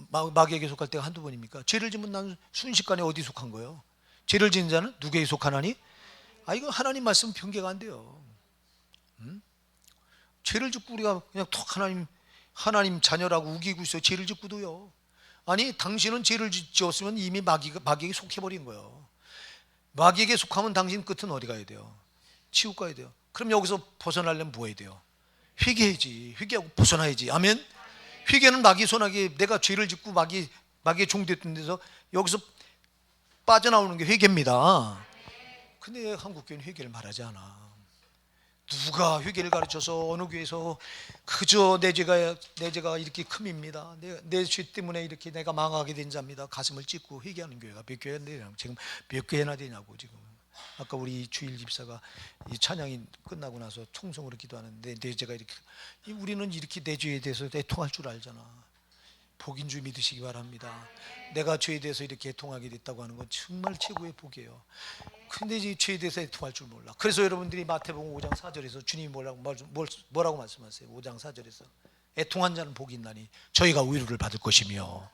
Speaker 1: 마귀에게 속할 때가 한두 번입니까? 죄를 지면 난 순식간에 어디 속한 거예요? 죄를 지은 자는 누구에게 속하나니? 이거 하나님 말씀 변개가 안 돼요. 죄를 짓고 우리가 그냥 톡 하나님 자녀라고 우기고 있어요. 죄를 짓고도요. 아니, 당신은 죄를 지었으면 이미 마귀에게 속해버린 거예요. 마귀에게 속하면 당신 끝은 어디 가야 돼요? 지옥 가야 돼요. 그럼 여기서 벗어나려면 뭐 해야 돼요? 회개해야지. 회개하고 벗어나야지. 아멘. 회개는 마귀 손아귀에 내가 죄를 짓고 마귀의 종됐던 데서 여기서 빠져나오는 게 회개입니다. 근데 한국교회는 회개를 말하지 않아. 누가 회개를 가르쳐서 어느 교회에서 그저 내 죄가 이렇게 큼입니다. 내 죄 때문에 이렇게 내가 망하게 된 자입니다. 가슴을 찢고 회개하는 교회가 몇 교회나 되냐고. 지금 몇 교회나 되냐고. 지금 아까 우리 주일 집사가 이 찬양이 끝나고 나서 통성으로 기도하는데 내 죄가 이렇게, 우리는 이렇게 내 죄에 대해서 애통할 줄 알잖아. 복인 줄 믿으시기 바랍니다. 내가 죄에 대해서 이렇게 애통하게 됐다고 하는 건 정말 최고의 복이에요. 근데 이 죄에 대해서 애통할 줄 몰라. 그래서 여러분들이 마태복음 5장 4절에서 주님이 뭐라고 말씀하세요? 5장 4절에서 애통한 자는 복이 있나니 저희가 위로를 받을 것이며.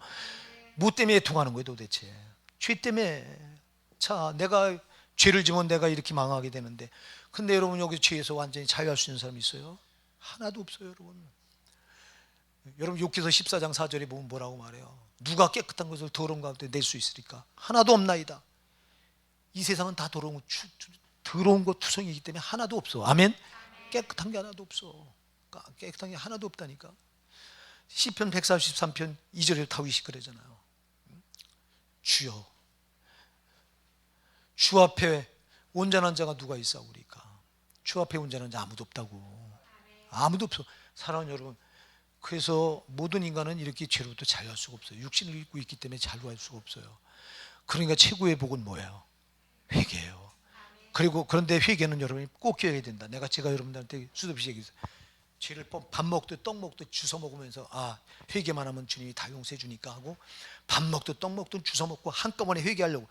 Speaker 1: 뭐 때문에 애통하는 거예요 도대체? 죄 때문에. 자, 내가 죄를 지면 내가 이렇게 망하게 되는데, 근데 여러분 여기 죄에서 완전히 자유할 수 있는 사람이 있어요? 하나도 없어요. 여러분 욥기서 14장 4절에 보면 뭐라고 말해요? 누가 깨끗한 것을 더러운 가운데 낼 수 있으리까? 하나도 없나이다. 이 세상은 다 더러운 것 투성이기 때문에 하나도 없어. 아멘. 깨끗한 게 하나도 없어. 깨끗한 게 하나도 없다니까. 시편 143편 2절에 다윗이 그러잖아요. 주여, 주 앞에 온전한 자가 누가 있사오리까? 주 앞에 온전한 자 아무도 없다고. 아무도 없어. 사랑하는 여러분, 그래서 모든 인간은 이렇게 죄로부터 자유할 수가 없어요. 육신을 입고 있기 때문에 자유할 수가 없어요. 그러니까 최고의 복은 뭐예요? 회개예요. 그리고 그런데 회개는 여러분이 꼭 기억해야 된다. 제가 여러분들한테 수없이 얘기했어요. 죄를 밥 먹듯 떡 먹듯 주워 먹으면서 회개만 하면 주님이 다 용서해 주니까 하고, 밥 먹듯 떡 먹듯 주워 먹고 한꺼번에 회개하려고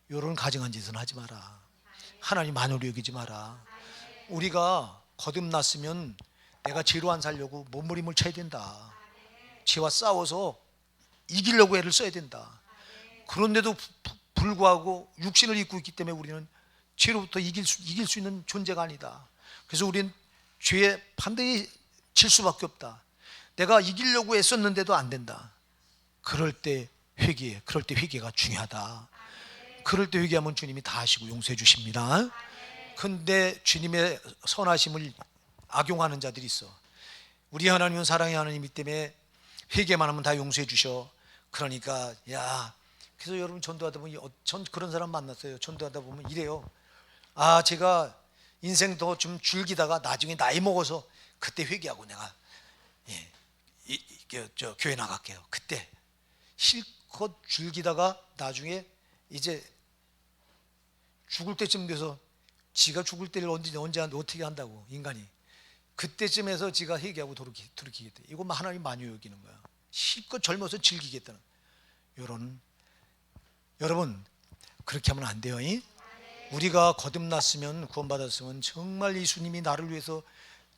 Speaker 1: 이런 가증한 짓은 하지 마라. 하나님 만으로 여기지 마라. 우리가 거듭났으면 내가 죄로 안 살려고 몸부림을 쳐야 된다. 죄와 싸워서 이기려고 애를 써야 된다. 그런데도 불구하고 육신을 입고 있기 때문에 우리는 죄로부터 이길 수 있는 존재가 아니다. 그래서 우리는 죄에 반드시 질 수밖에 없다. 내가 이기려고 애썼는데도 안 된다. 그럴 때 회개해. 그럴 때 회개가 중요하다. 그럴 때 회개하면 주님이 다 하시고 용서해 주십니다. 그런데 주님의 선하심을 악용하는 자들이 있어. 우리 하나님은 사랑의 하나님이기 때문에 회개만 하면 다 용서해 주셔. 그러니까 그래서 여러분 전도하다 보면 전 그런 사람 만났어요. 전도하다 보면 이래요. 제가 인생 더 좀 즐기다가 나중에 나이 먹어서 그때 회개하고 내가 교회 나갈게요. 그때 실컷 즐기다가 나중에 이제 죽을 때쯤 돼서 지가 죽을 때를 언제 어떻게 한다고 인간이 그때쯤에서 지가 회개하고 돌이키겠다. 이거 하나님 많이 여기는 거야. 실컷 젊어서 즐기겠다는. 여러분 그렇게 하면 안 돼요. 우리가 거듭났으면 구원받았으면 정말 예수님이 나를 위해서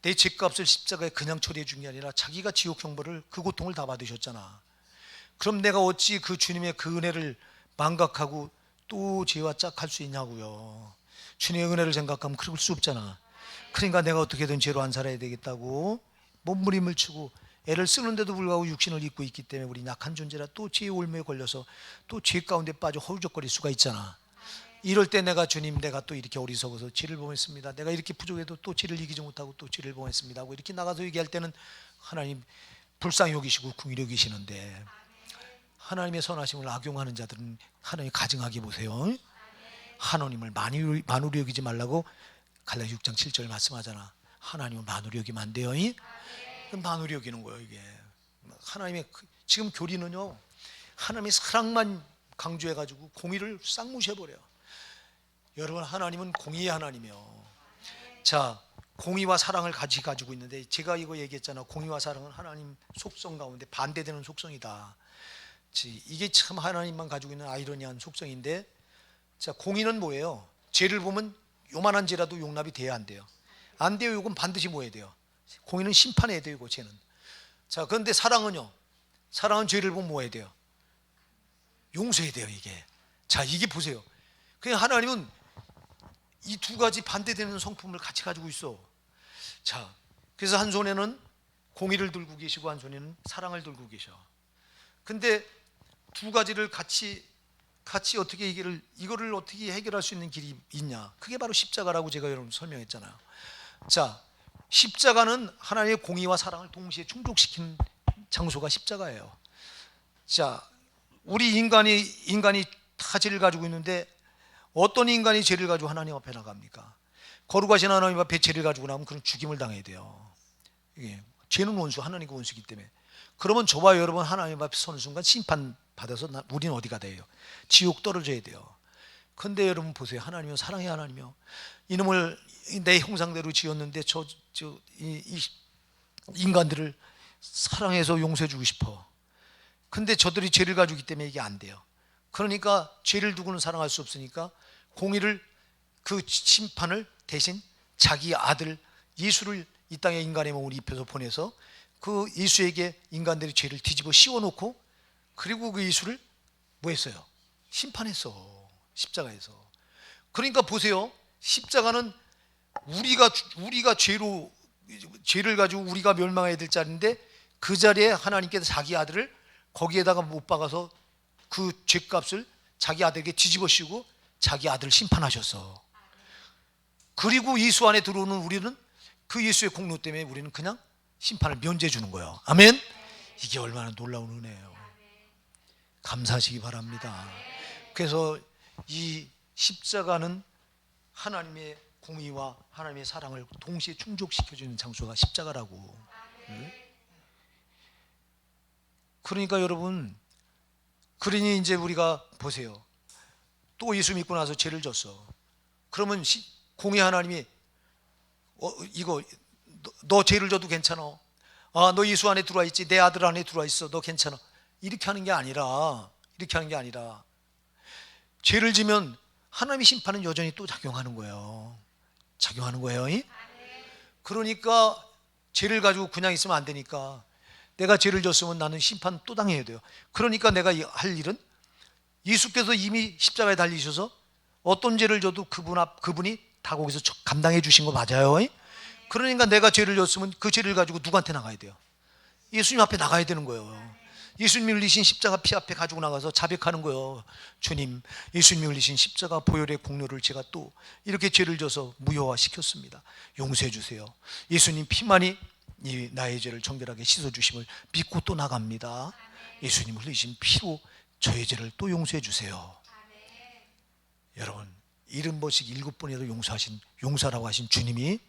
Speaker 1: 내 죄값을 십자가에 그냥 처리해 준 게 아니라 자기가 지옥 형벌을 그 고통을 다 받으셨잖아. 그럼 내가 어찌 그 주님의 그 은혜를 망각하고 또 죄와 짝할 수 있냐고요. 주님의 은혜를 생각하면 그럴 수 없잖아. 그러니까 내가 어떻게든 죄로 안 살아야 되겠다고 몸부림을 치고 애를 쓰는데도 불구하고 육신을 입고 있기 때문에 우리 약한 존재라 또 죄의 올무에 걸려서 또 죄 가운데 빠져 허우적거릴 수가 있잖아. 이럴 때 내가 주님, 내가 또 이렇게 어리석어서 죄를 범했습니다. 내가 이렇게 부족해도 또 죄를 이기지 못하고 또 죄를 범했습니다 하고 이렇게 나가서 얘기할 때는 하나님 불쌍히 여기시고 긍휼히 여기시는데, 하나님의 선하심을 악용하는 자들은 하나님 가증하게 보세요. 하나님을 만으로 여기지 말라고 갈라디아 6장 7절 말씀하잖아. 하나님을 만으로 여기면 안 돼요. 만으로 여기는 거예요. 이게 하나님의 지금 교리는요, 하나님의 사랑만 강조해가지고 공의를 싹 무시해버려요. 여러분, 하나님은 공의의 하나님이요. 자, 공의와 사랑을 같이 가지고 있는데, 제가 이거 얘기했잖아. 공의와 사랑은 하나님 속성 가운데 반대되는 속성이다. 이게 참 하나님만 가지고 있는 아이러니한 속성인데, 자, 공의는 뭐예요? 죄를 보면 요만한 죄라도 용납이 돼야 안 돼요. 안 돼요. 이건 반드시 뭐 해야 돼요? 공의는 심판해야 되고, 죄는. 자, 그런데 사랑은요, 사랑은 죄를 보면 뭐 해야 돼요? 용서해야 돼요. 이게 자, 이게 보세요. 그냥 하나님은 이 두 가지 반대되는 성품을 같이 가지고 있어. 자, 그래서 한 손에는 공의를 들고 계시고 한 손에는 사랑을 들고 계셔. 근데 두 가지를 같이 어떻게 이거를 어떻게 해결할 수 있는 길이 있냐? 그게 바로 십자가라고 제가 여러분 설명했잖아요. 자, 십자가는 하나님의 공의와 사랑을 동시에 충족시키는 장소가 십자가예요. 자, 우리 인간이 다 죄를 가지고 있는데 어떤 인간이 죄를 가지고 하나님 앞에 나갑니까? 거룩하신 하나님 앞에 죄를 가지고 나면 그런 죽임을 당해야 돼요. 이게 죄는 원수, 하나님과 원수이기 때문에. 그러면 저와 여러분 하나님 앞에 서는 순간 심판 받아서 우리는 어디가 돼요? 지옥 떨어져야 돼요. 근데 여러분 보세요. 하나님은 사랑의 하나님이요. 이놈을 내 형상대로 지었는데 이 인간들을 사랑해서 용서해 주고 싶어. 근데 저들이 죄를 가지고 있기 때문에 이게 안 돼요. 그러니까 죄를 두고는 사랑할 수 없으니까 공의를, 그 심판을 대신 자기 아들 예수를 이 땅에 인간의 몸을 입혀서 보내서 그 예수에게 인간들이 죄를 뒤집어 씌워놓고, 그리고 그 예수를 뭐 했어요? 심판했어. 십자가에서. 그러니까 보세요. 십자가는 우리가 죄를 가지고 우리가 멸망해야 될 자리인데, 그 자리에 하나님께서 자기 아들을 거기에다가 못 박아서 그 죄값을 자기 아들에게 뒤집어 씌우고 자기 아들을 심판하셨어. 그리고 예수 안에 들어오는 우리는 그 예수의 공로 때문에 우리는 그냥 심판을 면제해 주는 거예요. 아멘. 이게 얼마나 놀라운 은혜예요. 감사하시기 바랍니다. 그래서 이 십자가는 하나님의 공의와 하나님의 사랑을 동시에 충족시켜주는 장소가 십자가라고. 그러니까 여러분, 그러니 이제 우리가 보세요. 또 예수 믿고 나서 죄를 졌어. 그러면 공의 하나님이 이거 너 죄를 져도 괜찮아. 너 예수 안에 들어와 있지. 내 아들 안에 들어와 있어. 너 괜찮아. 이렇게 하는 게 아니라 죄를 지면 하나님의 심판은 여전히 또 작용하는 거예요. 그러니까 죄를 가지고 그냥 있으면 안 되니까, 내가 죄를 졌으면 나는 심판 또 당해야 돼요. 그러니까 내가 할 일은, 예수께서 이미 십자가에 달리셔서 어떤 죄를 져도 그분이 다 거기서 감당해 주신 거 맞아요. 그러니까 내가 죄를 졌으면 그 죄를 가지고 누구한테 나가야 돼요? 예수님 앞에 나가야 되는 거예요. 예수님이 흘리신 십자가 피 앞에 가지고 나가서 자백하는 거예요. 주님, 예수님이 흘리신 십자가 보혈의 공로를 제가 또 이렇게 죄를 져서 무효화시켰습니다. 용서해 주세요. 예수님 피만이 나의 죄를 정결하게 씻어주심을 믿고 또 나갑니다. 예수님 흘리신 피로 저의 죄를 또 용서해 주세요. 여러분, 70번씩 7번이라도 용서라고 하신 주님이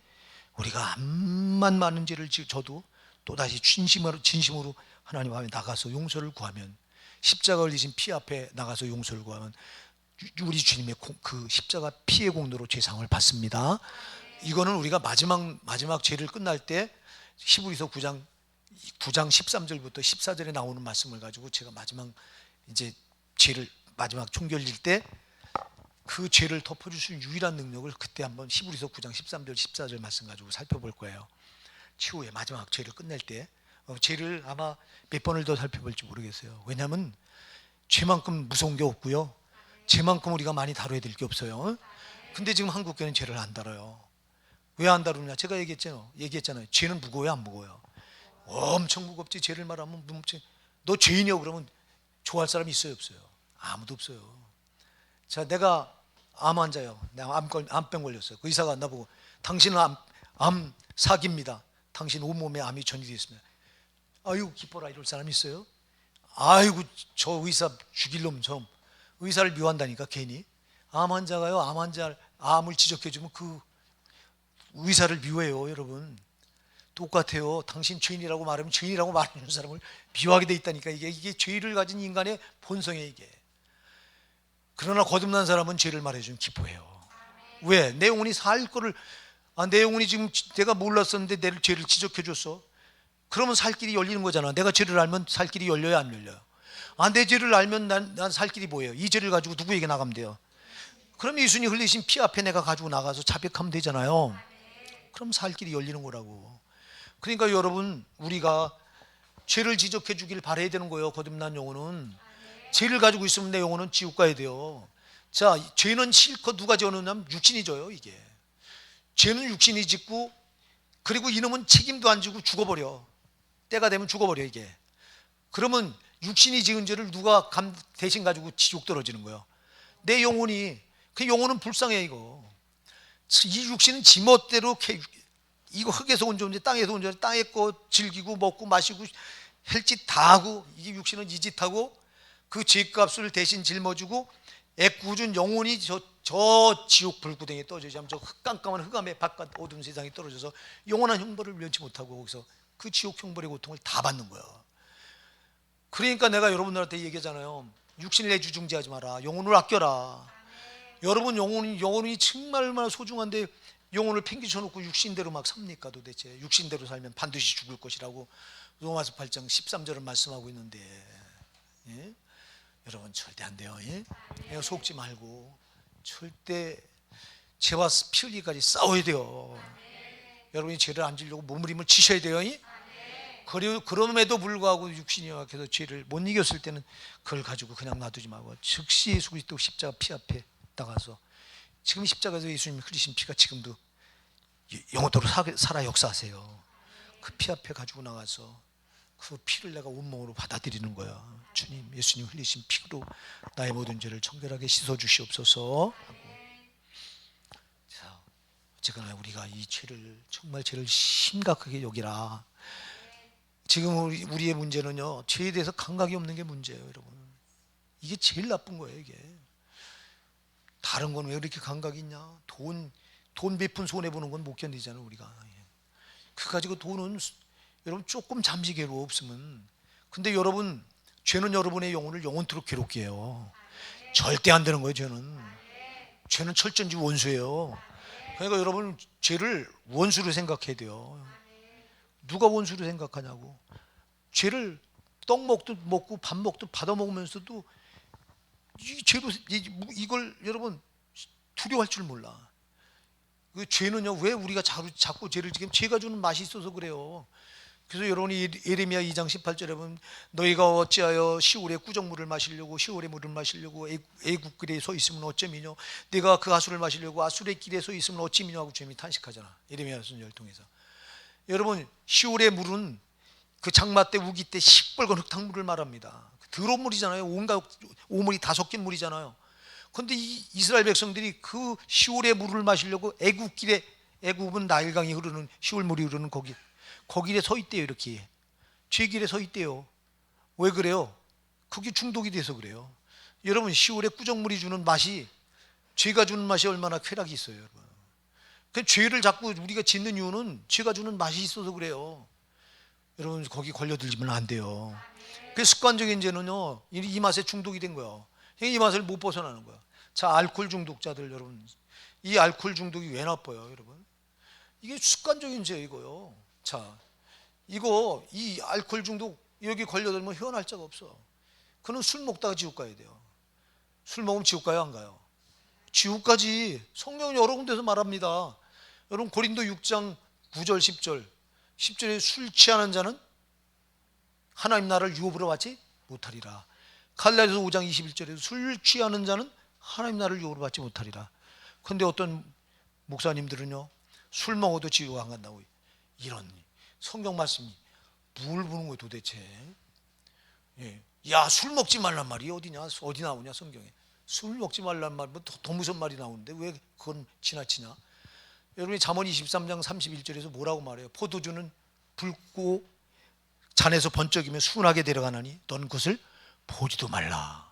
Speaker 1: 우리가 암만 많은 죄를 져도 또다시 진심으로 하나님 앞에 나가서 용서를 구하면, 십자가 흘리신 피 앞에 나가서 용서를 구하면 우리 주님의 그 십자가 피의 공로로 죄상을 받습니다. 이거는 우리가 마지막 죄를 끝날 때 히브리서 9장 13절부터 14절에 나오는 말씀을 가지고 제가 마지막 총결일 때 그 죄를 덮어줄 수 있는 유일한 능력을 그때 한번 히브리서 9장 13절 14절 말씀 가지고 살펴볼 거예요. 추후에 마지막 죄를 끝낼 때 죄를 아마 몇 번을 더 살펴볼지 모르겠어요. 왜냐하면 죄만큼 무서운 게 없고요, 죄만큼 우리가 많이 다뤄야 될 게 없어요. 근데 지금 한국교회는 죄를 안 다뤄요. 왜 안 다루냐? 제가 얘기했잖아요. 죄는 무거워요, 안 무거워요? 엄청 무겁지. 죄를 말하면 너 죄인이요 그러면 좋아할 사람이 있어요, 없어요? 아무도 없어요. 자, 내가 암 환자예요. 내가 암병 걸렸어요. 그 의사가 나보고 당신은 암 사기입니다. 당신 온몸에 암이 전이되어 있습니다. 아이고 기뻐라 이럴 사람이 있어요? 아이고 저 의사 죽일 놈, 저 의사를 미워한다니까. 괜히 암 환자가요, 암을 지적해주면 그 의사를 미워해요. 여러분, 똑같아요. 당신 죄인이라고 말하면 죄인이라고 말하는 사람을 미워하게 돼 있다니까. 이게 죄를 가진 인간의 본성이에요, 이게. 그러나 거듭난 사람은 죄를 말해주면 기뻐해요. 왜? 내 영혼이 살 거를, 내 영혼이 지금 내가 몰랐었는데 내 죄를 지적해줬어. 그러면 살 길이 열리는 거잖아. 내가 죄를 알면 살 길이 열려요, 안 열려요? 내 죄를 알면 난 살 길이 뭐예요? 이 죄를 가지고 누구에게 나가면 돼요? 그럼 예수님 흘리신 피 앞에 내가 가지고 나가서 자백하면 되잖아요. 그럼 살 길이 열리는 거라고. 그러니까 여러분, 우리가 죄를 지적해 주길 바라야 되는 거예요. 거듭난 영혼은. 죄를 가지고 있으면 내 영혼은 지옥 가야 돼요. 자, 죄는 실컷 누가 지었느냐면 육신이 져요. 이게 죄는 육신이 짓고, 그리고 이놈은 책임도 안 지고 죽어버려. 때가 되면 죽어버려. 이게 그러면 육신이 지은 죄를 누가 대신 가지고 지옥 떨어지는 거예요? 내 영혼이. 그 영혼은 불쌍해. 이거 이 육신은 지멋대로 이거 흙에서 온 존재, 땅에서 온 존재, 땅에 거 즐기고 먹고 마시고 할 짓 다 하고, 이게 육신은 이 짓하고 그 죄값을 대신 짊어지고 애꿎은 영혼이 저 지옥 불구덩이에 떨어지면, 저 깜깜한 흑암의 바깥 어두운 세상에 떨어져서 영원한 형벌을 면치 못하고 거기서 그 지옥 형벌의 고통을 다 받는 거야. 그러니까 내가 여러분들한테 얘기하잖아요. 육신을 내주중지하지 마라. 영혼을 아껴라. 여러분 영혼이 정말 얼마나 소중한데 영혼을 팽개쳐놓고 육신대로 막 삽니까? 도대체 육신대로 살면 반드시 죽을 것이라고 로마서 8장 13절을 말씀하고 있는데, 예? 여러분 절대 안 돼요. 예? 속지 말고 절대 죄와 피 흘리기까지 싸워야 돼요. 여러분이 죄를 안 지려고 몸부림을 치셔야 돼요. 예? 그리고 그럼에도 불구하고 육신이 약해서 죄를 못 이겼을 때는 그걸 가지고 그냥 놔두지 말고 즉시 예수 그리스도 십자가 피 앞에 나가서, 지금 십자가에서 예수님이 흘리신 피가 지금도 영원토록 살아 역사하세요. 그 피 앞에 가지고 나가서 그 피를 내가 온몸으로 받아들이는 거야. 주님, 예수님 흘리신 피로 나의 모든 죄를 청결하게 씻어 주시옵소서 하고. 자, 어쨌거나 우리가 이 죄를, 정말 죄를 심각하게 여기라. 지금 우리의 문제는요, 죄에 대해서 감각이 없는 게 문제예요. 여러분, 이게 제일 나쁜 거예요. 이게 다른 건 왜 이렇게 감각이 있냐? 돈 베푼 손해보는 건 못 견디잖아요. 우리가 그 가지고 돈은 여러분 조금 잠시게로 없으면. 근데 여러분, 죄는 여러분의 영혼을 영원토록 괴롭게 해요. 절대 안 되는 거예요. 죄는 철저히 원수예요. 그러니까 여러분, 죄를 원수로 생각해야 돼요. 누가 원수로 생각하냐고. 죄를 떡 먹고 밥 먹도 받아 먹으면서도 이 죄로, 이걸 여러분 두려워할 줄 몰라. 그 죄는요, 왜 우리가 자꾸 죄를 지금, 죄가 주는 맛이 있어서 그래요. 그래서 여러분이 예레미야 2장 18절에 보면, 너희가 어찌하여 시올의 꾸정물을 마시려고, 시올의 물을 마시려고 애굽 길에 서 있으면 어쩌미뇨? 내가 그 아수를 마시려고 아수의 길에 서 있으면 어찌미뇨? 하고 주님이 탄식하잖아. 예레미야 선지자를 통해서. 여러분, 시올의 물은 그 장마 때, 우기 때 시뻘건 흙탕물을 말합니다. 더러운 물이잖아요. 온갖 오물이 다 섞인 물이잖아요. 그런데 이 이스라엘 백성들이 그 시올의 물을 마시려고 애굽은 나일강이 흐르는, 시올 물이 흐르는 거기에 서 있대요. 이렇게 죄길에 서 있대요. 왜 그래요? 그게 중독이 돼서 그래요. 여러분, 시올의 꾸정물이 주는 맛이, 죄가 주는 맛이 얼마나 쾌락이 있어요. 여러분, 그 죄를 자꾸 우리가 짓는 이유는 죄가 주는 맛이 있어서 그래요. 여러분, 거기 걸려들면 안 돼요. 그 습관적인 죄는요, 이 맛에 중독이 된 거예요. 이 맛을 못 벗어나는 거야. 자, 알코올 중독자들, 여러분, 이 알코올 중독이 왜 나빠요? 여러분, 이게 습관적인 죄이고요. 자, 이 알코올 중독, 여기 걸려들면 헤어날 자가 없어. 그는 술 먹다가 지옥 가야 돼요. 술 먹으면 지옥 가요, 안 가요? 지옥 가지. 성경은 여러 군데서 말합니다. 여러분, 고린도 6장 9절 10절에 술 취하는 자는 하나님 나라를 유업으로 받지 못하리라. 갈라디아서 5장 21절에도 술 취하는 자는 하나님 나라를 유업으로 받지 못하리라. 그런데 어떤 목사님들은요, 술 먹어도 지옥 안 간다고. 이런 성경 말씀이 뭘 보는 거예요 도대체. 예. 야, 술 먹지 말란 말이 어디냐? 어디 나오냐 성경에. 술 먹지 말란 말, 뭐 더 무슨 말이 나오는데 왜 그건 지나치냐? 여러분이 잠언 23장 31절에서 뭐라고 말해요? 포도주는 붉고 잔에서 번쩍이면 순하게 데려가나니 넌 그것을 보지도 말라.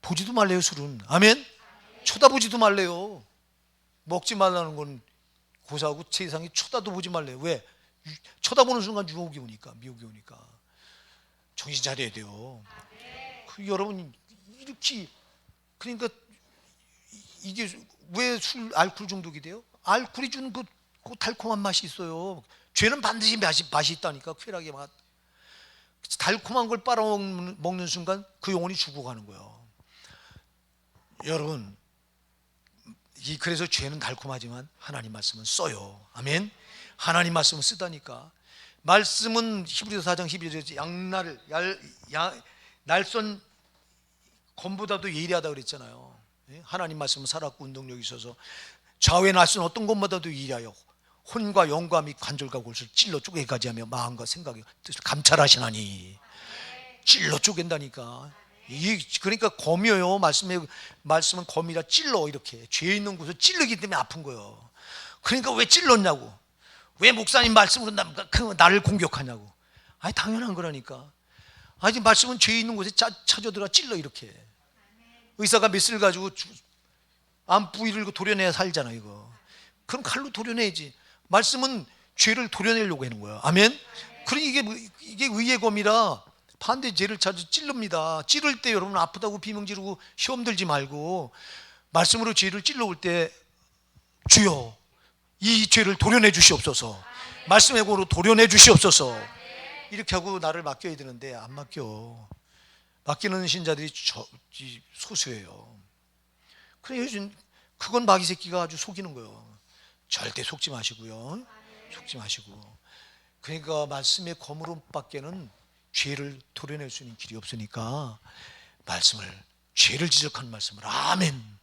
Speaker 1: 보지도 말래요, 술은. 아멘? 쳐다보지도 말래요. 먹지 말라는 건 고사하고 세상에 쳐다도 보지 말래요. 왜? 쳐다보는 순간 유혹이 오니까, 미혹이 오니까. 정신 차려야 돼요. 그 여러분, 이렇게, 그러니까 이게 왜 알코올 중독이 돼요? 알코올이 주는 그 달콤한 맛이 있어요. 죄는 반드시 맛이 있다니까. 쾌락의 맛. 달콤한 걸 빨아먹는 순간 그 영혼이 죽어가는 거예요. 여러분, 그래서 죄는 달콤하지만 하나님 말씀은 써요. 아멘. 하나님 말씀은 쓰다니까. 말씀은 히브리서 4장 12절에 날선 검보다도 예리하다 그랬잖아요. 하나님 말씀은 살았고 운동력이 있어서 좌우에 날선 어떤 것보다도 예리하여 혼과 영과 및 관절과 골수를 찔러 쪼개기까지 하며 마음과 생각의 뜻을 감찰하시나니. 찔러 쪼갠다니까. 그러니까 검이에요. 말씀은 검이라 찔러. 이렇게 죄 있는 곳을 찔르기 때문에 아픈 거예요. 그러니까 왜 찔렀냐고, 왜 목사님 말씀으로 나를 공격하냐고. 아니 당연한 거라니까. 아니 말씀은 죄 있는 곳에 찾아들어 찔러. 이렇게 의사가 메스를 가지고 암 부위를 도려내야 살잖아. 이거 그럼 칼로 도려내야지. 말씀은 죄를 도려내려고 하는 거야. 아멘. 그러니 이게 의의 검이라 반대 죄를 자주 찔릅니다. 찌를 때 여러분 아프다고 비명 지르고 시험 들지 말고 말씀으로 죄를 찔러올 때 주여 이 죄를 도려내 주시옵소서, 말씀의 고로 도려내 주시옵소서, 이렇게 하고 나를 맡겨야 되는데 안 맡겨. 맡기는 신자들이 소수예요. 그래 요즘 그건 마귀 새끼가 아주 속이는 거예요. 절대 속지 마시고요. 속지 마시고. 그러니까 말씀의 검으로밖에는 죄를 도려낼 수 있는 길이 없으니까 말씀을, 죄를 지적하는 말씀을, 아멘,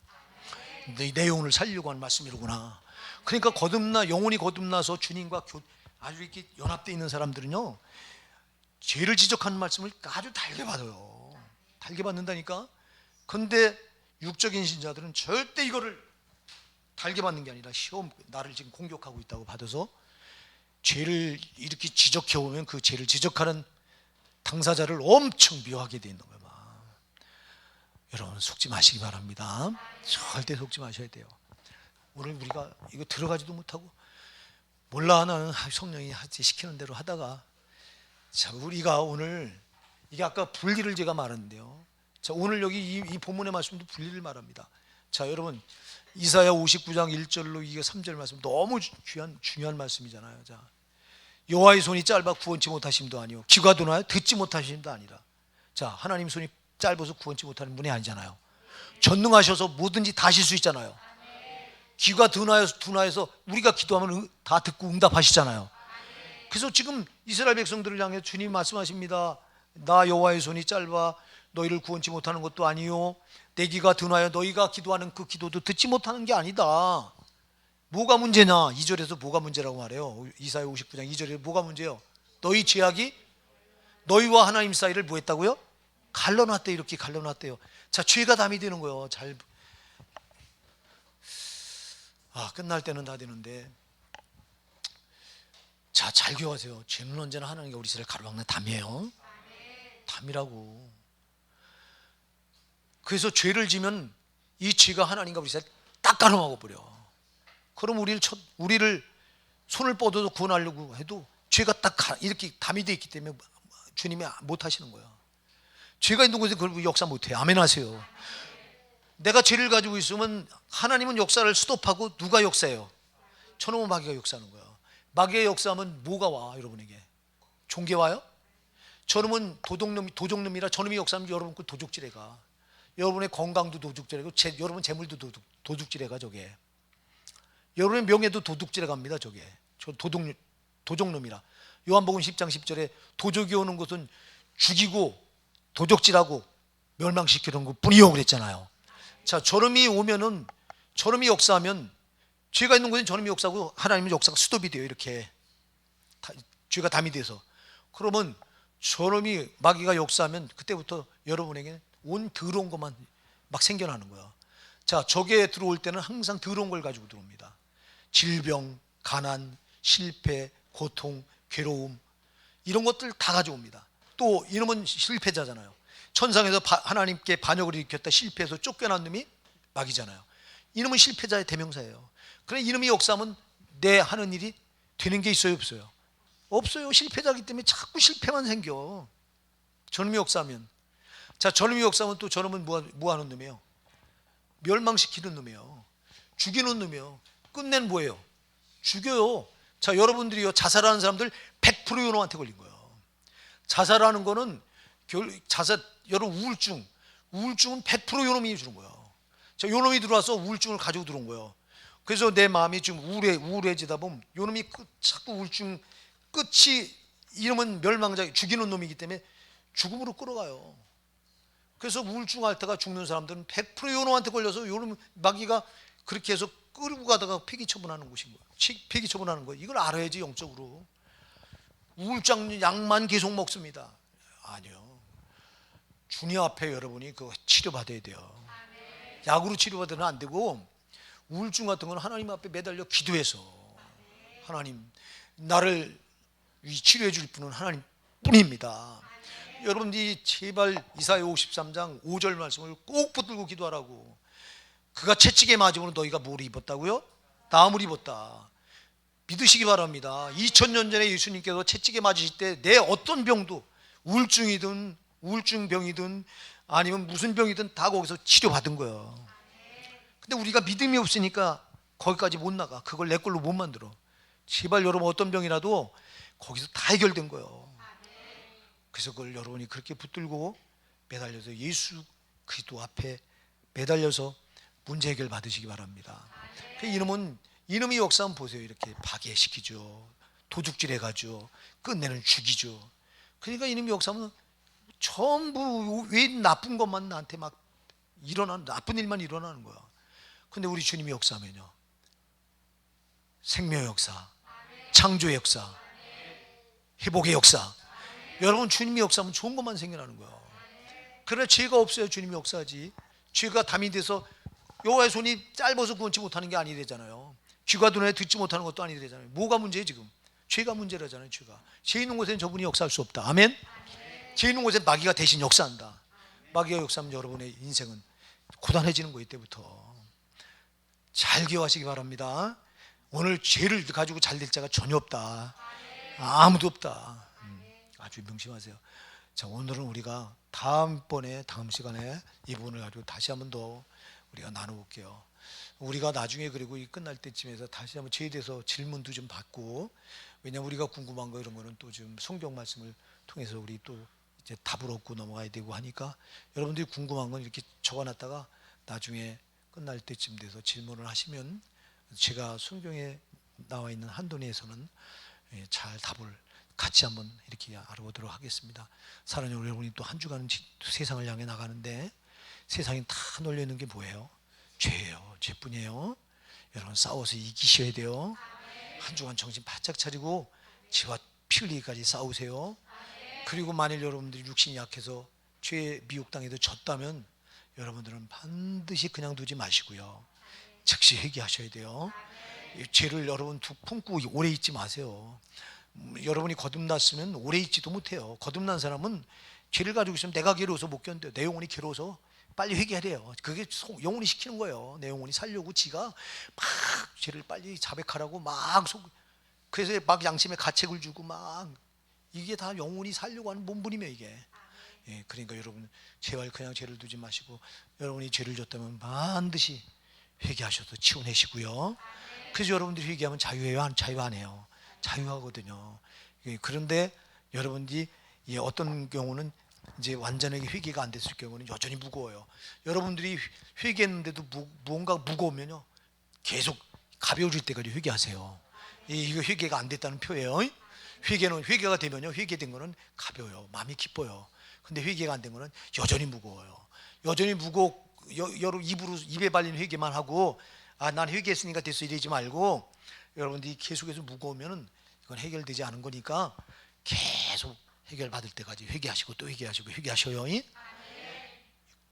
Speaker 1: 내 영혼을 살리려고 하는 말씀이로구나. 그러니까 영혼이 거듭나서 주님과 아주 이렇게 연합되어 있는 사람들은요, 죄를 지적하는 말씀을 아주 달게 받아요. 달게 받는다니까. 그런데 육적인 신자들은 절대 이거를 달게 받는 게 아니라 나를 지금 공격하고 있다고 받아서 죄를 이렇게 지적해 오면 그 죄를 지적하는 당사자를 엄청 미워하게 돼 있는 거예요. 여러분 속지 마시기 바랍니다. 절대 속지 마셔야 돼요. 오늘 우리가 이거 들어가지도 못하고 몰라 나는 성령이 시키는 대로 하다가, 자 우리가 오늘 이게 아까 분리를 제가 말했는데요. 자 오늘 여기 이 본문의 말씀도 분리를 말합니다. 자 여러분 이사야 59장 1절로 이게 3절 말씀 너무 중요한 말씀이잖아요. 자 여호와의 손이 짧아 구원치 못하심도 아니요 귀가 둔하여 듣지 못하심도 아니라. 자 하나님 손이 짧아서 구원치 못하는 분이 아니잖아요. 전능하셔서 뭐든지 다 하실 수 있잖아요. 귀가 둔하여서 우리가 기도하면 다 듣고 응답하시잖아요. 그래서 지금 이스라엘 백성들을 향해 주님 말씀하십니다. 나 여호와의 손이 짧아 너희를 구원치 못하는 것도 아니요 내 귀가 둔하여 너희가 기도하는 그 기도도 듣지 못하는 게 아니다. 뭐가 문제냐? 2절에서 뭐가 문제라고 말해요. 이사야 59장 2절에 뭐가 문제예요? 너희 죄악이 너희와 하나님 사이를 뭐 했다고요? 갈라놨대. 이렇게 갈라놨대요. 자 죄가 담이 되는 거예요. 끝날 때는 다 되는데, 자 잘 기억하세요. 죄는 언제나 하나님과 우리 사이를 가로막는 담이에요. 담이라고. 그래서 죄를 지면 이 죄가 하나님과 우리 사이를 딱 가로막아 버려. 그럼 우리를 손을 뻗어도 구원하려고 해도 죄가 딱 이렇게 담이 되어 있기 때문에 주님이 못 하시는 거야. 죄가 있는 곳에 그걸 역사 못 해. 아멘 하세요. 내가 죄를 가지고 있으면 하나님은 역사를 스톱하고 누가 역사해요? 저놈은 마귀가 역사하는 거야. 마귀의 역사하면 뭐가 와? 여러분에게 종교 와요? 저놈은 도적놈이라 저놈이 역사하면 여러분 그 도둑질해 가. 여러분의 건강도 도둑질해 가고 여러분 재물도 도둑질해 가. 저게 여러분의 명예도 도둑질해 갑니다. 저게 도적놈이라. 요한복음 10장 10절에 도적이 오는 것은 죽이고 도적질하고 멸망시키는 것뿐이요 그랬잖아요. 자 저놈이 오면은, 저놈이 역사하면, 죄가 있는 곳엔 저놈이 역사하고 하나님의 역사가 스톱이 돼요. 이렇게 죄가 담이 돼서. 그러면 저놈이 마귀가 역사하면 그때부터 여러분에게 온 더러운 것만 막 생겨나는 거야. 자 적에 들어올 때는 항상 더러운 걸 가지고 들어옵니다. 질병, 가난, 실패, 고통, 괴로움, 이런 것들 다 가져옵니다. 또 이놈은 실패자잖아요. 천상에서 하나님께 반역을 일으켰다 실패해서 쫓겨난 놈이 마귀잖아요. 이놈은 실패자의 대명사예요. 그래 이놈이 역사하면 내 하는 일이 되는 게 있어요 없어요? 없어요. 실패자이기 때문에 자꾸 실패만 생겨. 저놈이 역사하면. 자 저놈이 역사하면 또 저놈은 뭐 하는 놈이에요? 멸망시키는 놈이에요. 죽이는 놈이에요. 끝내는 뭐예요? 죽여요. 자 여러분들이요 자살하는 사람들 100% 요놈한테 걸린 거예요. 자살하는 거는 여러분 우울증은 100% 요놈이 주는 거예요. 자 요놈이 들어와서 우울증을 가지고 들어온 거예요. 그래서 내 마음이 좀 우울해지다 보면 요놈이 자꾸 우울증 끝이 이놈은 멸망자, 죽이는 놈이기 때문에 죽음으로 끌어가요. 그래서 우울증 앓다가 죽는 사람들은 100% 요놈한테 걸려서 요놈 마귀가 그렇게 해서 끌고 가다가 폐기 처분하는 곳인 거예요. 폐기 처분하는 거예요. 이걸 알아야지. 영적으로 우울증 약만 계속 먹습니다. 아니요, 주님 앞에 여러분이 그거 치료받아야 돼요. 약으로 치료받으면 안 되고, 우울증 같은 건 하나님 앞에 매달려 기도해서, 하나님 나를 치료해 줄 분은 하나님 뿐입니다. 여러분들이 제발 이사야 53장 5절 말씀을 꼭 붙들고 기도하라고. 그가 채찍에 맞음으로 너희가 뭘 입었다고요? 나음을 입었다. 믿으시기 바랍니다. 2000년 전에 예수님께서 채찍에 맞으실 때 내 어떤 병도, 우울증이든 우울증병이든 아니면 무슨 병이든 다 거기서 치료받은 거예요. 근데 우리가 믿음이 없으니까 거기까지 못 나가. 그걸 내 걸로 못 만들어. 제발 여러분, 어떤 병이라도 거기서 다 해결된 거예요. 그래서 그걸 여러분이 그렇게 붙들고 매달려서 예수 그리스도 앞에 매달려서 문제 해결 받으시기 바랍니다. 이놈의 역사 한번 보세요. 이렇게 파괴시키죠. 도둑질 해가죠. 끝내는 죽이죠. 그러니까 이놈의 역사는 전부 왜 나쁜 것만 나한테 막 일어나는, 나쁜 일만 일어나는 거야. 근데 우리 주님이 역사하면요, 생명의 역사, 창조의 역사, 회복의 역사. 여러분, 주님이 역사하면 좋은 것만 생겨나는 거예요. 그러나 죄가 없어야 주님이 역사하지. 죄가 담이 돼서 여호와의 손이 짧아서 구원치 못하는 게 아니래잖아요. 귀가 눈에 듣지 못하는 것도 아니래잖아요. 뭐가 문제예요 지금? 죄가 문제라잖아요. 죄 있는 곳에는 저분이 역사할 수 없다. 아멘. 죄 있는 곳에 마귀가 대신 역사한다. 마귀가 역사하면 여러분의 인생은 고단해지는 거예요. 이때부터 잘 기억하시기 바랍니다. 오늘 죄를 가지고 잘 될 자가 전혀 없다. 아무도 없다. 아주 명심하세요. 자, 오늘은 우리가 다음 시간에 이 부분을 가지고 다시 한번 더 우리가 나눠볼게요. 우리가 나중에 그리고 이 끝날 때쯤에서 다시 한번 죄에 대해서 질문도 좀 받고, 왜냐하면 우리가 궁금한 거 이런 거는 또 좀 성경 말씀을 통해서 우리 또 이제 답을 얻고 넘어가야 되고 하니까, 여러분들이 궁금한 건 이렇게 적어놨다가 나중에 끝날 때쯤 돼서 질문을 하시면 제가 성경에 나와 있는 한도 내에서는 잘 답을 같이 한번 이렇게 알아보도록 하겠습니다. 사랑하는 여러분이 또 한 주간은 세상을 향해 나가는데, 세상에 다 놀려 있는 게 뭐예요? 죄예요. 죄뿐이에요. 여러분, 싸워서 이기셔야 돼요. 한 주간 정신 바짝 차리고 죄와 피 흘리기까지 싸우세요. 그리고 만일 여러분들이 육신이 약해서 죄에 미혹당해도 졌다면 여러분들은 반드시 그냥 두지 마시고요, 즉시 회개하셔야 돼요. 죄를 여러분 품고 오래 있지 마세요. 여러분이 거듭났으면 오래 있지도 못해요. 거듭난 사람은 죄를 가지고 있으면 내가 괴로워서 못 견뎌요. 내 영혼이 괴로워서 빨리 회개하래요. 그게 영혼이 시키는 거예요. 내 영혼이 살려고 지가 막 죄를 빨리 자백하라고 그래서 막 양심에 가책을 주고 막, 이게 다 영혼이 살려고 하는 몸부림이에요 이게. 그러니까 여러분, 제발 그냥 죄를 두지 마시고, 여러분이 죄를 졌다면 반드시 회개하셔서 치워내시고요. 그래서 여러분들이 회개하면 자유해요? 자유 안 해요? 자유하거든요. 그런데 여러분들이 어떤 경우는 이제 완전하게 회개가 안 됐을 경우는 여전히 무거워요. 여러분들이 회개했는데도 뭔가 무거우면요, 계속 가벼워질 때까지 회개하세요. 이거 회개가 안 됐다는 표예요. 회개가 되면요, 회개된 거는 가벼워요. 마음이 기뻐요. 근데 회개가 안 된 거는 여전히 무거워요. 여전히 여러분 입에 발린 회개만 하고, 난 회개했으니까 됐어 이러지 말고, 여러분들이 계속해서 무거우면은 이건 해결되지 않은 거니까 계속 해결 받을 때까지 회개하시고 또 회개하시고 회개하셔요.